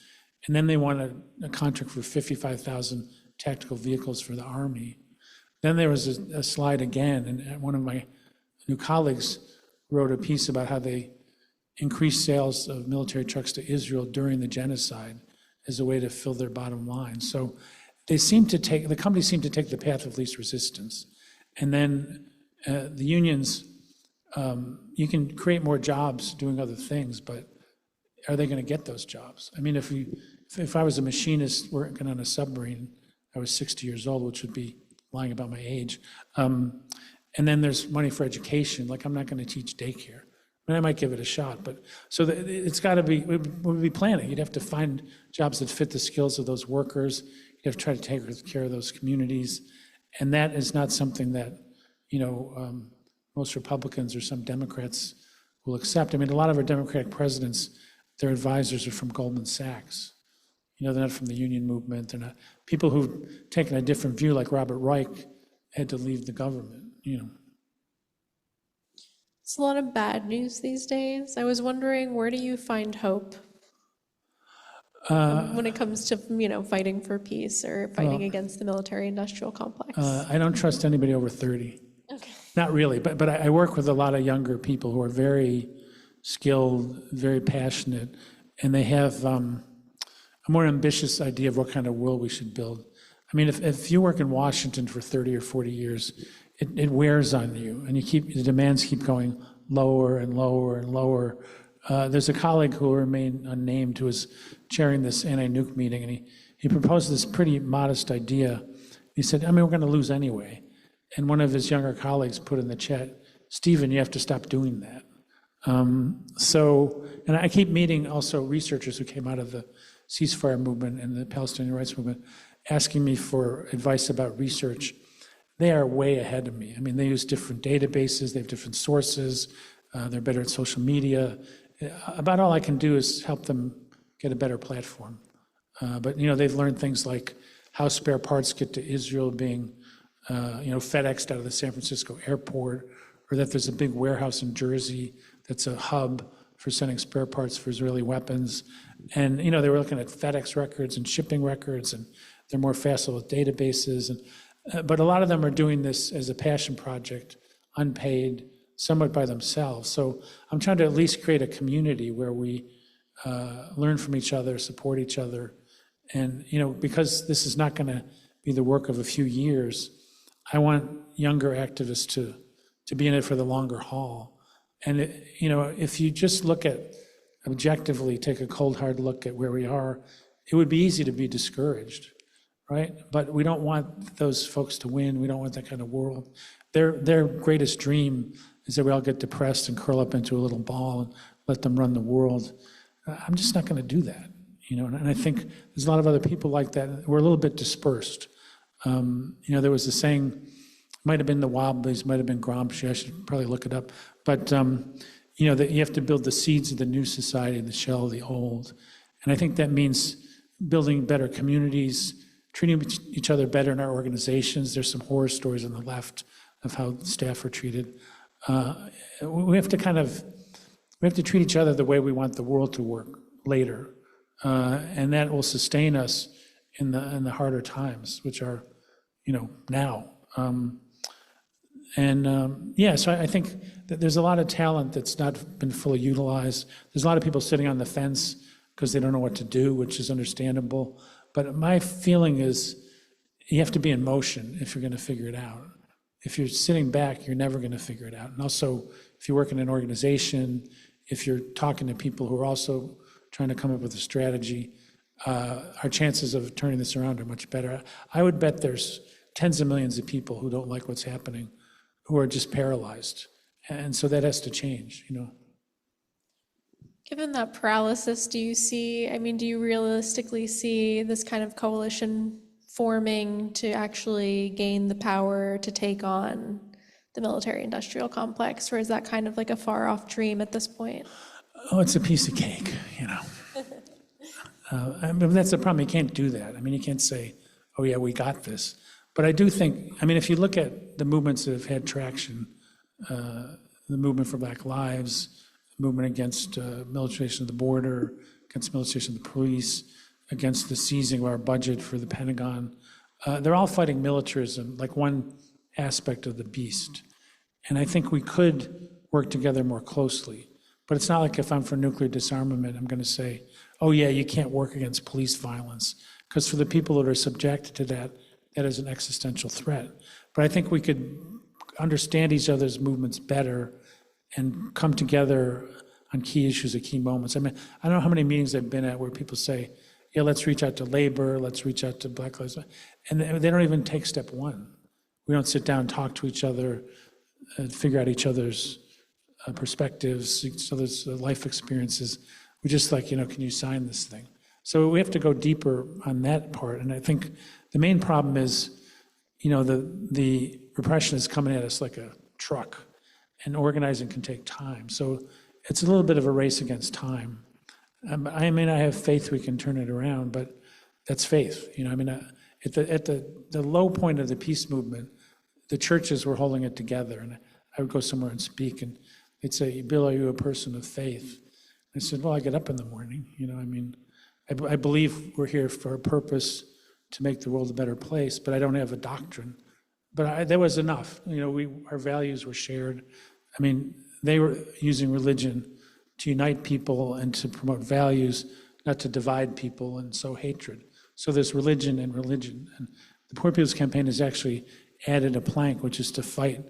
And then they won a contract for 55,000 tactical vehicles for the Army. Then there was a slide again, and one of my new colleagues wrote a piece about how they increased sales of military trucks to Israel during the genocide as a way to fill their bottom line. So the companies seem to take the path of least resistance. And then the unions, you can create more jobs doing other things, but are they going to get those jobs? I mean, if I was a machinist working on a submarine, I was 60 years old, which would be lying about my age. And then there's money for education. Like, I'm not going to teach daycare. I mean, I might give it a shot, but so it's got to be, we'd be planning. You'd have to find jobs that fit the skills of those workers. You have to try to take care of those communities. And that is not something that, most Republicans or some Democrats will accept. I mean, a lot of our Democratic presidents, their advisors are from Goldman Sachs. They're not from the union movement. They're not people who've taken a different view, like Robert Reich had to leave the government. It's a lot of bad news these days. I was wondering, where do you find hope when it comes to, fighting for peace or fighting against the military-industrial complex? I don't trust anybody over 30. Okay. Not really, but I work with a lot of younger people who are very skilled, very passionate, and they have a more ambitious idea of what kind of world we should build. I mean, if you work in Washington for 30 or 40 years, it wears on you, and the demands keep going lower and lower and lower. There's a colleague who will remain unnamed who was chairing this anti-nuke meeting, and he proposed this pretty modest idea. He said, we're going to lose anyway. And one of his younger colleagues put in the chat, Stephen, you have to stop doing that. And I keep meeting also researchers who came out of the ceasefire movement and the Palestinian rights movement, asking me for advice about research. They are way ahead of me. I mean, they use different databases, they have different sources, they're better at social media. About all I can do is help them get a better platform. But they've learned things like how spare parts get to Israel being, FedExed out of the San Francisco airport, or that there's a big warehouse in Jersey that's a hub for sending spare parts for Israeli weapons. And, they were looking at FedEx records and shipping records, and they're more facile with databases. But a lot of them are doing this as a passion project, unpaid, somewhat by themselves. So I'm trying to at least create a community where we learn from each other, support each other. And, because this is not going to be the work of a few years, I want younger activists to be in it for the longer haul. And, if you just look at, objectively, take a cold, hard look at where we are, it would be easy to be discouraged, right? But we don't want those folks to win. We don't want that kind of world. Their greatest dream is that we all get depressed and curl up into a little ball and let them run the world. I'm just not going to do that, and I think there's a lot of other people like that. We're a little bit dispersed. There was a saying, might have been the Wobblies, might have been Gramsci, I should probably look it up, but that you have to build the seeds of the new society in the shell of the old. And I think that means building better communities, treating each other better in our organizations. There's some horror stories on the left of how staff are treated. We have to treat each other the way we want the world to work later. And that will sustain us in the harder times, which are, now. So I think that there's a lot of talent that's not been fully utilized. There's a lot of people sitting on the fence because they don't know what to do, which is understandable. But my feeling is you have to be in motion if you're going to figure it out. If you're sitting back, you're never going to figure it out. And also, if you work in an organization, if you're talking to people who are also trying to come up with a strategy, our chances of turning this around are much better. I would bet there's tens of millions of people who don't like what's happening, who are just paralyzed. And so that has to change, Given that paralysis, do you realistically see this kind of coalition forming to actually gain the power to take on the military-industrial complex, or is that kind of like a far-off dream at this point? Oh, it's a piece of cake, that's the problem. You can't do that. You can't say, oh yeah, we got this. But I do think, if you look at the movements that have had traction, the movement for Black Lives, the movement against militarization of the border, against militarization of the police, against the seizing of our budget for the Pentagon, they're all fighting militarism, like one aspect of the beast. And I think we could work together more closely. But it's not like if I'm for nuclear disarmament, I'm going to say, oh yeah, you can't work against police violence. Because for the people that are subjected to that, that is an existential threat. But I think we could understand each other's movements better and come together on key issues at key moments. I don't know how many meetings I've been at where people say, yeah, let's reach out to labor, let's reach out to Black Lives Matter. And they don't even take step one. We don't sit down and talk to each other. figure out each other's perspectives, each other's life experiences. We're just like, can you sign this thing? So we have to go deeper on that part. And I think the main problem is, the repression is coming at us like a truck, and organizing can take time. So it's a little bit of a race against time. I have faith we can turn it around, but that's faith. At the low point of the peace movement, the churches were holding it together, and I would go somewhere and speak, and they'd say, "Bill, are you a person of faith?" I said, "Well, I get up in the morning. I believe we're here for a purpose to make the world a better place, but I don't have a doctrine." But there was enough. Our values were shared. They were using religion to unite people and to promote values, not to divide people and sow hatred. So there's religion and religion. And the Poor People's Campaign has actually added a plank, which is to fight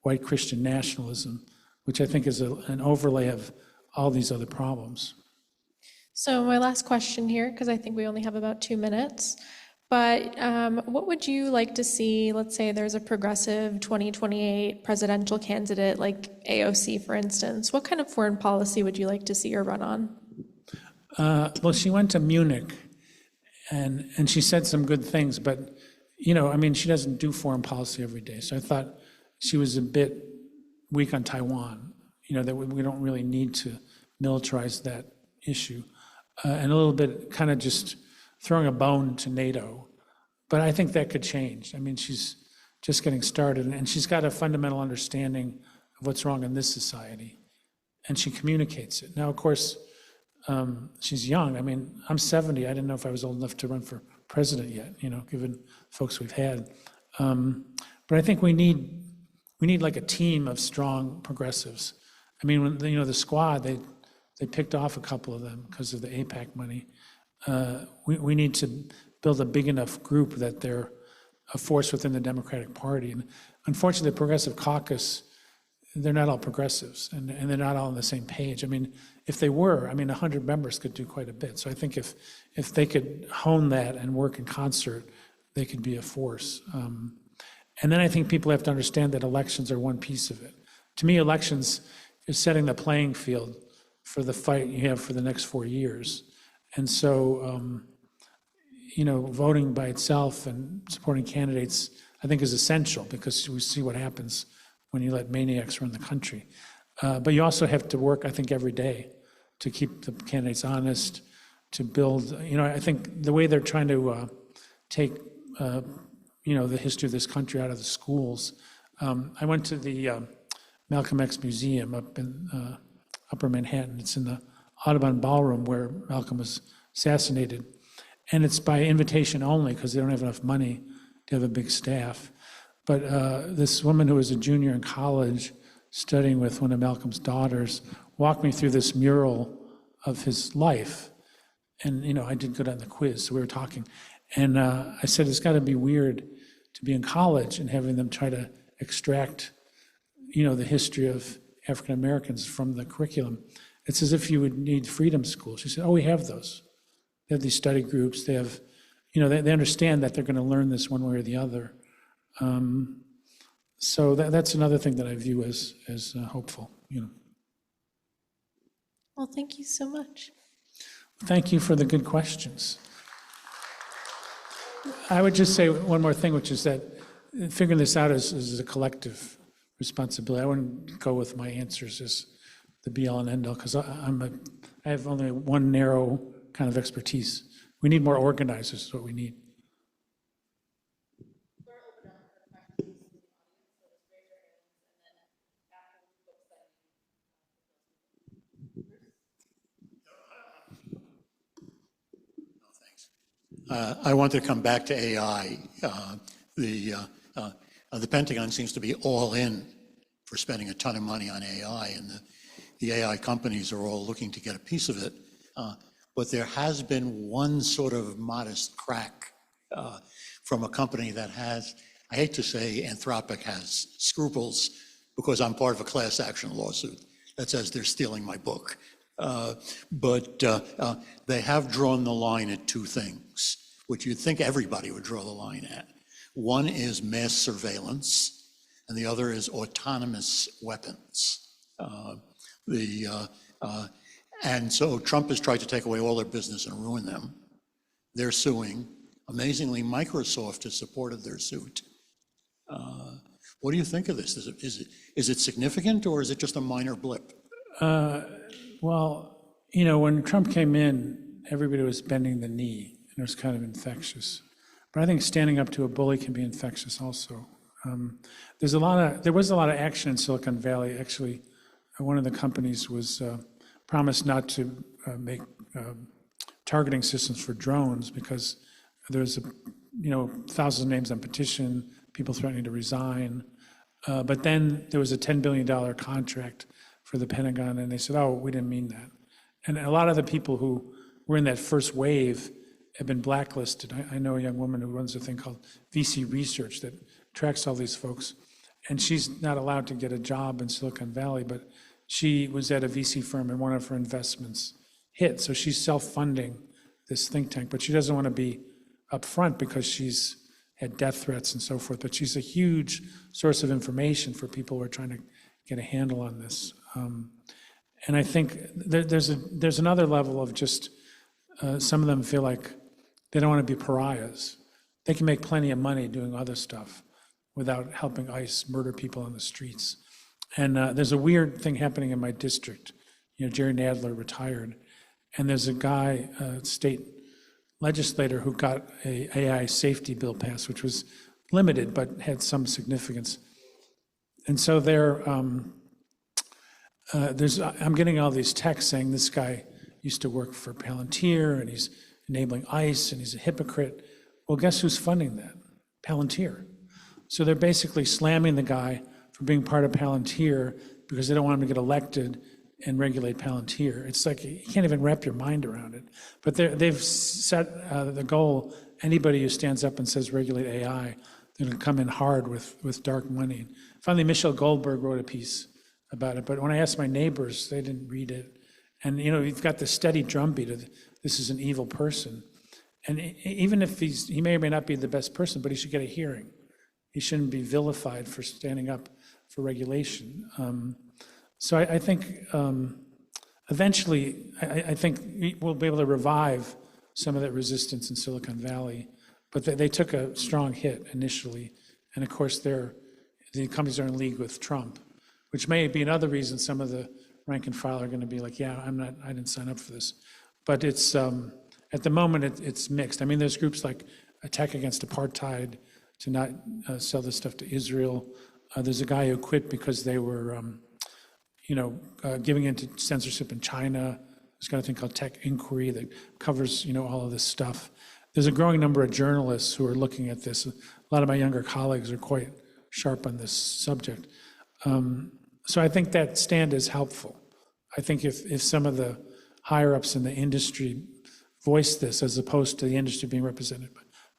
white Christian nationalism, which I think is an overlay of all these other problems. So my last question here, because I think we only have about 2 minutes, but what would you like to see? Let's say there's a progressive 2028 presidential candidate like AOC, for instance. What kind of foreign policy would you like to see her run on? Well, she went to Munich, and she said some good things, but she doesn't do foreign policy every day. So I thought she was a bit weak on Taiwan. That we don't really need to militarize that issue, and a little bit kind of just throwing a bone to NATO. But I think that could change. She's just getting started, and she's got a fundamental understanding of what's wrong in this society, and she communicates it. Now, of course, she's young. I'm 70. I didn't know if I was old enough to run for president yet, given folks we've had. But I think we need like a team of strong progressives. When the squad, they picked off a couple of them because of the AIPAC money. We need to build a big enough group that they're a force within the Democratic Party. And unfortunately, the Progressive Caucus, they're not all progressives, and they're not all on the same page. If they were, 100 members could do quite a bit. So I think if they could hone that and work in concert, they could be a force. And then I think people have to understand that elections are one piece of it. To me, elections is setting the playing field for the fight you have for the next 4 years. And so, voting by itself and supporting candidates, I think, is essential, because we see what happens when you let maniacs run the country. But you also have to work, I think, every day to keep the candidates honest, to build, I think the way they're trying to take, the history of this country out of the schools. I went to the Malcolm X Museum up in Upper Manhattan. It's in the Audubon Ballroom where Malcolm was assassinated. And it's by invitation only, because they don't have enough money to have a big staff. But this woman who was a junior in college studying with one of Malcolm's daughters walked me through this mural of his life. And, I did good on the quiz, so we were talking. And I said, it's got to be weird to be in college and having them try to extract, the history of African Americans from the curriculum. It's as if you would need freedom school. She said, "Oh, we have those. They have these study groups. They have, they understand that they're going to learn this one way or the other." So that's another thing that I view as hopeful. Well, thank you so much. Thank you for the good questions. I would just say one more thing, which is that figuring this out is a collective responsibility. I wouldn't go with my answers as the be-all and end-all, because I have only one narrow kind of expertise. We need more organizers, is what we need. I want to come back to AI. The Pentagon seems to be all in for spending a ton of money on AI, and the AI companies are all looking to get a piece of it. But there has been one sort of modest crack from a company that has, I hate to say Anthropic has scruples, because I'm part of a class action lawsuit that says they're stealing my book. But they have drawn the line at two things, which you'd think everybody would draw the line at. One is mass surveillance, and the other is autonomous weapons. And so Trump has tried to take away all their business and ruin them. They're suing. Amazingly, Microsoft has supported their suit. What do you think of this? Is it significant, or is it just a minor blip? Well, when Trump came in, everybody was bending the knee, and it was kind of infectious. But I think standing up to a bully can be infectious also. There was a lot of action in Silicon Valley. Actually, one of the companies was promised not to make targeting systems for drones because there's thousands of names on petition, people threatening to resign. But then there was a $10 billion contract for the Pentagon, and they said, "Oh, we didn't mean that." And a lot of the people who were in that first wave have been blacklisted. I know a young woman who runs a thing called VC Research that tracks all these folks, and she's not allowed to get a job in Silicon Valley, but she was at a VC firm and one of her investments hit. So she's self-funding this think tank, but she doesn't want to be upfront because she's had death threats and so forth. But she's a huge source of information for people who are trying to get a handle on this. And I think there's another level of just some of them feel like they don't want to be pariahs. They can make plenty of money doing other stuff without helping ICE murder people on the streets. And there's a weird thing happening in my district. Jerry Nadler retired, and there's a guy, state legislator, who got a AI safety bill passed, which was limited but had some significance. And so I'm getting all these texts saying this guy used to work for Palantir, and he's enabling ICE, and he's a hypocrite. Well, guess who's funding that? Palantir. So they're basically slamming the guy for being part of Palantir because they don't want him to get elected and regulate Palantir. It's like you can't even wrap your mind around it. But they've set the goal, anybody who stands up and says regulate AI, they're going to come in hard with dark money. Finally, Michelle Goldberg wrote a piece about it, but when I asked my neighbors, they didn't read it. And you've got the steady drumbeat of this is an evil person. And even if he may or may not be the best person, but he should get a hearing. He shouldn't be vilified for standing up for regulation. So I think eventually, I think we'll be able to revive some of that resistance in Silicon Valley, but they took a strong hit initially. And of course, the companies are in league with Trump, which may be another reason some of the rank and file are going to be like, yeah, I didn't sign up for this. But it's, at the moment, it's mixed. I mean, there's groups like Attack Against Apartheid to not sell this stuff to Israel. There's a guy who quit because they were, giving into censorship in China. There's got a thing called Tech Inquiry that covers, all of this stuff. There's a growing number of journalists who are looking at this. A lot of my younger colleagues are quite sharp on this subject. So I think that stand is helpful. I think if some of the higher ups in the industry voice this, as opposed to the industry being represented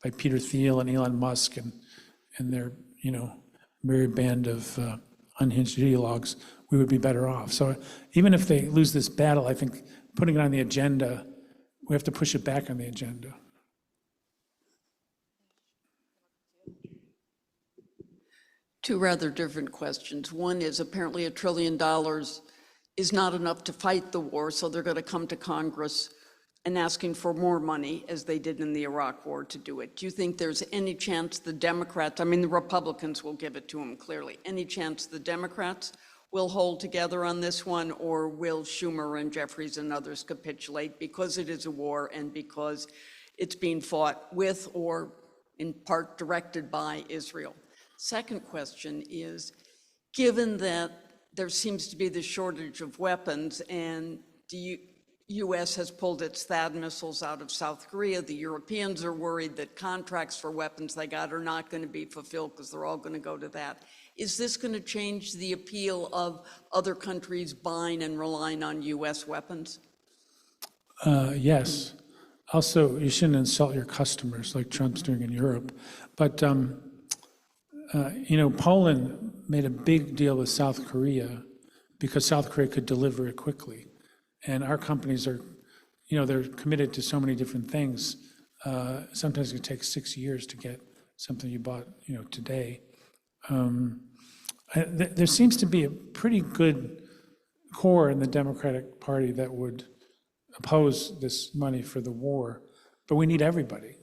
by Peter Thiel and Elon Musk and their merry band of unhinged ideologues, we would be better off. So even if they lose this battle, I think putting it on the agenda, we have to push it back on the agenda. Two rather different questions. One is apparently $1 trillion is not enough to fight the war, so they're going to come to Congress and asking for more money, as they did in the Iraq War, to do it. Do you think there's any chance the Democrats, the Republicans will give it to them clearly, any chance the Democrats will hold together on this one, or will Schumer and Jeffries and others capitulate because it is a war and because it's being fought with or in part directed by Israel? Second question is, given that there seems to be the shortage of weapons and the U.S. has pulled its THAAD missiles out of South Korea, the Europeans are worried that contracts for weapons they got are not going to be fulfilled because they're all going to go to that. Is this going to change the appeal of other countries buying and relying on U.S. weapons? Yes. Also, you shouldn't insult your customers like Trump's doing in Europe. But Poland made a big deal with South Korea because South Korea could deliver it quickly. And our companies are, they're committed to so many different things. Sometimes it takes 6 years to get something you bought, today. There seems to be a pretty good core in the Democratic Party that would oppose this money for the war, but we need everybody.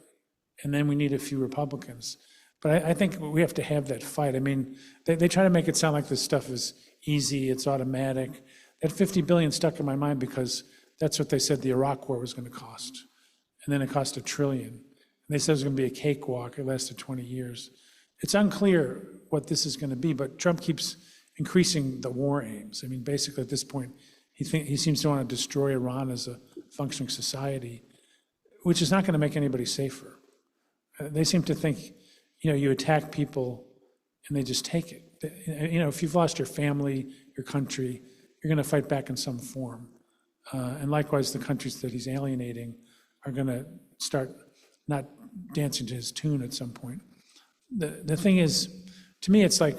And then we need a few Republicans. But I think we have to have that fight. I mean, they try to make it sound like this stuff is easy, it's automatic. That $50 billion stuck in my mind because that's what they said the Iraq war was going to cost. And then it cost $1 trillion. And they said it was going to be a cakewalk. It lasted 20 years. It's unclear what this is going to be, but Trump keeps increasing the war aims. I mean, basically at this point, he seems to want to destroy Iran as a functioning society, which is not going to make anybody safer. They seem to think, you attack people and they just take it. If you've lost your family, your country, you're going to fight back in some form. And likewise, the countries that he's alienating are going to start not dancing to his tune at some point. The thing is, to me, it's like,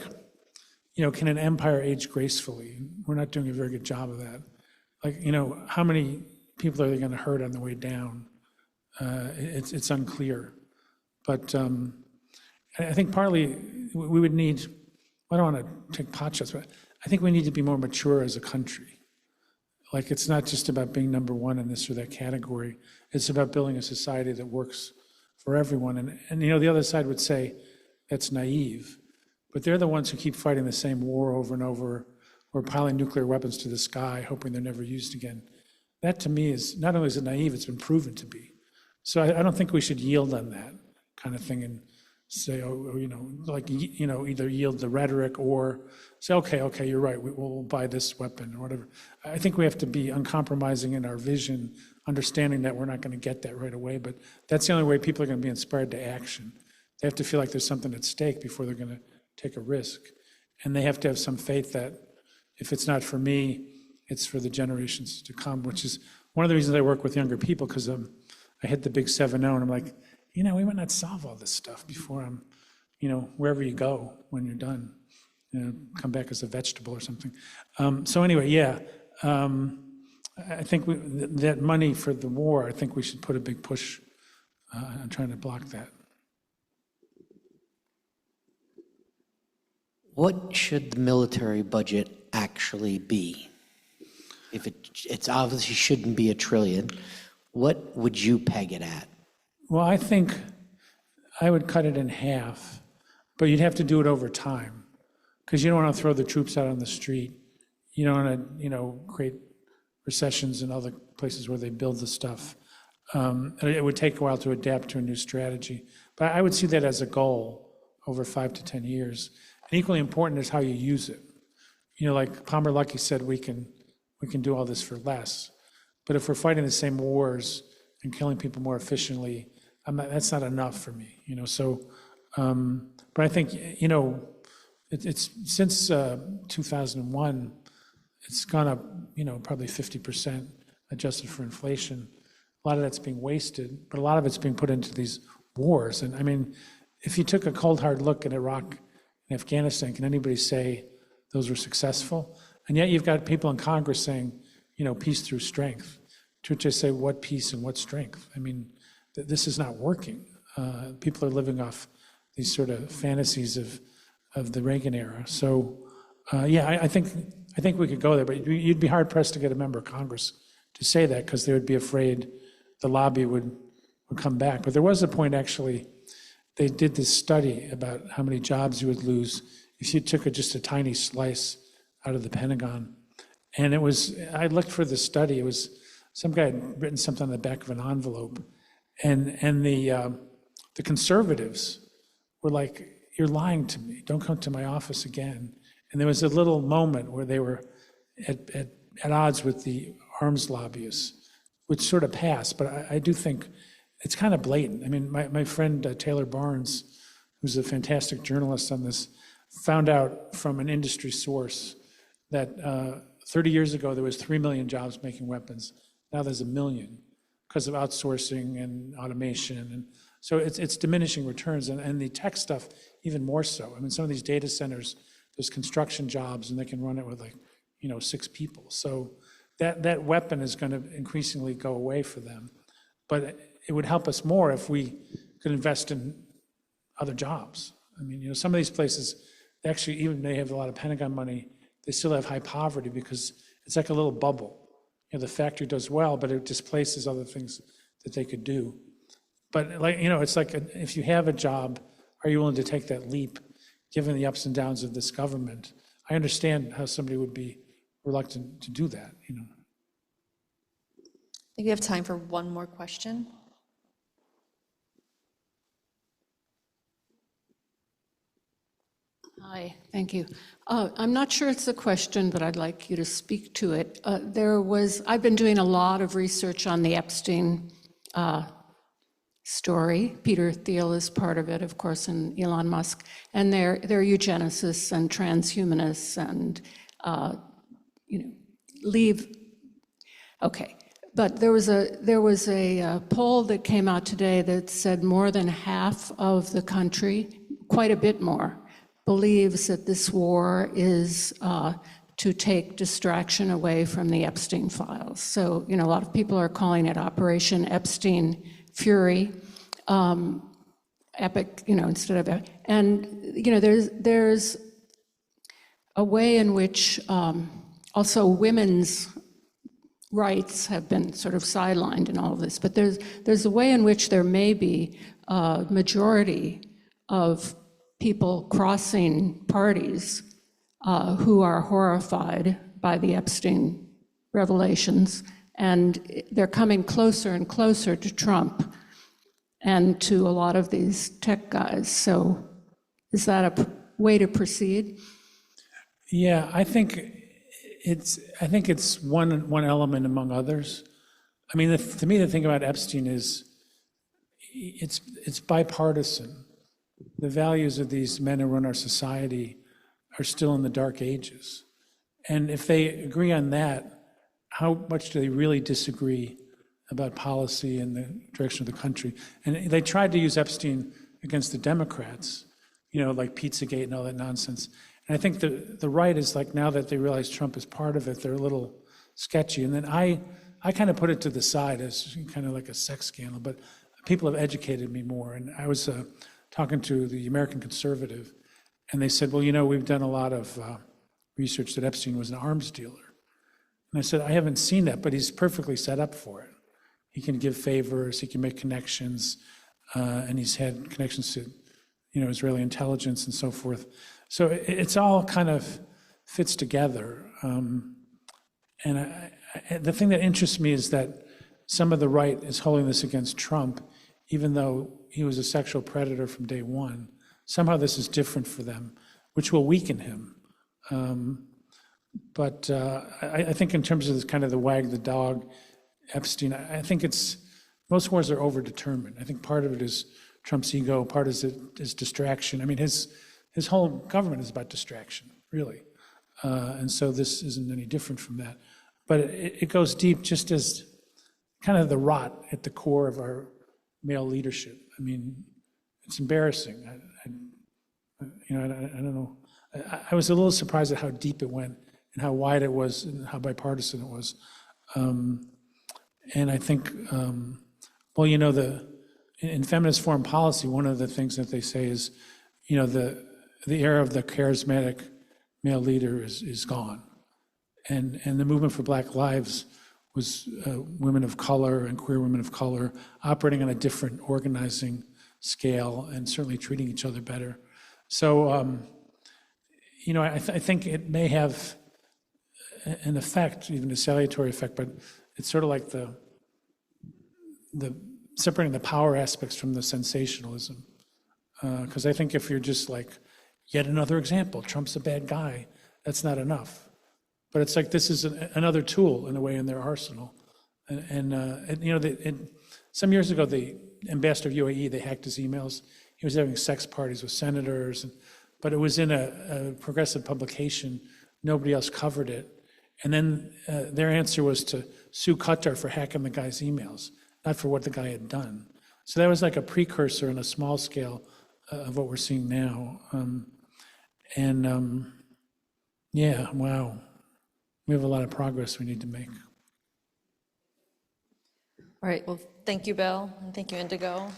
can an empire age gracefully? We're not doing a very good job of that. Like, how many people are they going to hurt on the way down? It's unclear. But I think partly we would need, I don't want to take pot shots, but I think we need to be more mature as a country. Like, it's not just about being number one in this or that category. It's about building a society that works for everyone. And the other side would say that's naive, but they're the ones who keep fighting the same war over and over, or piling nuclear weapons to the sky, hoping they're never used again. That, to me, is not only is it naive, it's been proven to be. So I don't think we should yield on that kind of thing and say, either yield the rhetoric or say, okay, you're right, we'll buy this weapon or whatever. I think we have to be uncompromising in our vision, understanding that we're not going to get that right away, but that's the only way people are going to be inspired to action. They have to feel like there's something at stake before they're going to take a risk. And they have to have some faith that if it's not for me, it's for the generations to come, which is one of the reasons I work with younger people, because I hit the big 7-0 and I'm like, we might not solve all this stuff before I'm, wherever you go when you're done, come back as a vegetable or something. So anyway, yeah, I think that money for the war, I think we should put a big push on trying to block that. What should the military budget actually be? If it's obviously shouldn't be $1 trillion, what would you peg it at? Well, I think I would cut it in half, but you'd have to do it over time, because you don't want to throw the troops out on the street. You don't want to, create recessions in other places where they build the stuff. It would take a while to adapt to a new strategy, but I would see that as a goal over 5 to 10 years. And equally important is how you use it. Like Palmer Luckey said, we can do all this for less, but if we're fighting the same wars and killing people more efficiently, that's not enough for me. So, but I think it's since 2001, it's gone up, probably 50% adjusted for inflation. A lot of that's being wasted, but a lot of it's being put into these wars. And I mean, if you took a cold hard look at Iraq and Afghanistan, can anybody say those were successful? And yet you've got people in Congress saying, peace through strength. To which I say, what peace and what strength? I mean, this is not working. People are living off these sort of fantasies of the Reagan era. So, I think we could go there, but you'd be hard pressed to get a member of Congress to say that, because they would be afraid the lobby would come back. But there was a point, actually, they did this study about how many jobs you would lose if you took just a tiny slice out of the Pentagon. And I looked for the study, it was some guy had written something on the back of an envelope, and the conservatives were like, "You're lying to me. Don't come to my office again." And there was a little moment where they were at odds with the arms lobbyists, which sort of passed. But I do think it's kind of blatant. I mean, my friend Taylor Barnes, who's a fantastic journalist on this, found out from an industry source that 30 years ago there was 3 million jobs making weapons. Now there's 1 million because of outsourcing and automation. And so it's diminishing returns, and the tech stuff even more so. I mean, some of these data centers, there's construction jobs and they can run it with 6 people. So that weapon is going to increasingly go away for them. But it would help us more if we could invest in other jobs. I mean, some of these places, actually, even they have a lot of Pentagon money, they still have high poverty because it's like a little bubble. You know, the factory does well, but it displaces other things that they could do. But like, you know, it's like if you have a job, are you willing to take that leap, given the ups and downs of this government? I understand how somebody would be reluctant to do that, you know. I think we have time for one more question. Hi, thank you. I'm not sure it's a question, but I'd like you to speak to it. I've been doing a lot of research on the Epstein story. Peter Thiel is part of it, of course, and Elon Musk. And they're eugenicists and transhumanists and, leave. Okay. But there was a poll that came out today that said more than half of the country, quite a bit more, believes that this war is to take distraction away from the Epstein files. So, a lot of people are calling it Operation Epstein Fury, epic, instead of, and, there's a way in which also women's rights have been sort of sidelined in all of this, but there's a way in which there may be a majority of people crossing parties who are horrified by the Epstein revelations, and they're coming closer and closer to Trump and to a lot of these tech guys. So is that a way to proceed? Yeah, I think it's one element among others. I mean, to me, the thing about Epstein is it's bipartisan. The values of these men who run our society are still in the dark ages. And if they agree on that, how much do they really disagree about policy and the direction of the country? And they tried to use Epstein against the Democrats, like Pizzagate and all that nonsense. And I think the right is like, now that they realize Trump is part of it, they're a little sketchy. And then I kind of put it to the side as kind of like a sex scandal, but people have educated me more. And I was talking to the American Conservative, and they said, well, we've done a lot of research that Epstein was an arms dealer. And I said, I haven't seen that, but he's perfectly set up for it. He can give favors, he can make connections, and he's had connections to, Israeli intelligence and so forth. So it's all kind of fits together. And the thing that interests me is that some of the right is holding this against Trump, even though he was a sexual predator from day one. Somehow this is different for them, which will weaken him. But I think in terms of this kind of the wag the dog, Epstein, I think most wars are overdetermined. I think part of it is Trump's ego, part is distraction. I mean, his whole government is about distraction, really. And so this isn't any different from that. But it goes deep, just as kind of the rot at the core of our male leadership. I mean, it's embarrassing. I don't know. I was a little surprised at how deep it went and how wide it was and how bipartisan it was. And I think, in feminist foreign policy, one of the things that they say is, the era of the charismatic male leader is gone. And the movement for Black Lives was women of color and queer women of color operating on a different organizing scale and certainly treating each other better. So, I think it may have an effect, even a salutary effect, but it's sort of like the separating the power aspects from the sensationalism. Because I think if you're just like, yet another example, Trump's a bad guy, that's not enough. But it's like this is another tool in a way in their arsenal. Some years ago, the ambassador of UAE, they hacked his emails. He was having sex parties with senators, but it was in a progressive publication. Nobody else covered it. And then their answer was to sue Qatar for hacking the guy's emails, not for what the guy had done. So that was like a precursor on a small scale of what we're seeing now. Yeah, wow. We have a lot of progress we need to make. All right, well, thank you, Bill, and thank you, Indigo.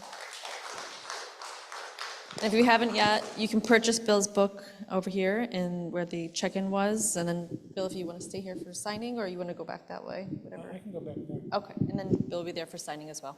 And if you haven't yet, you can purchase Bill's book over here in where the check-in was. And then, Bill, if you want to stay here for signing, or you want to go back that way, whatever. I can go back there. Okay, and then Bill will be there for signing as well.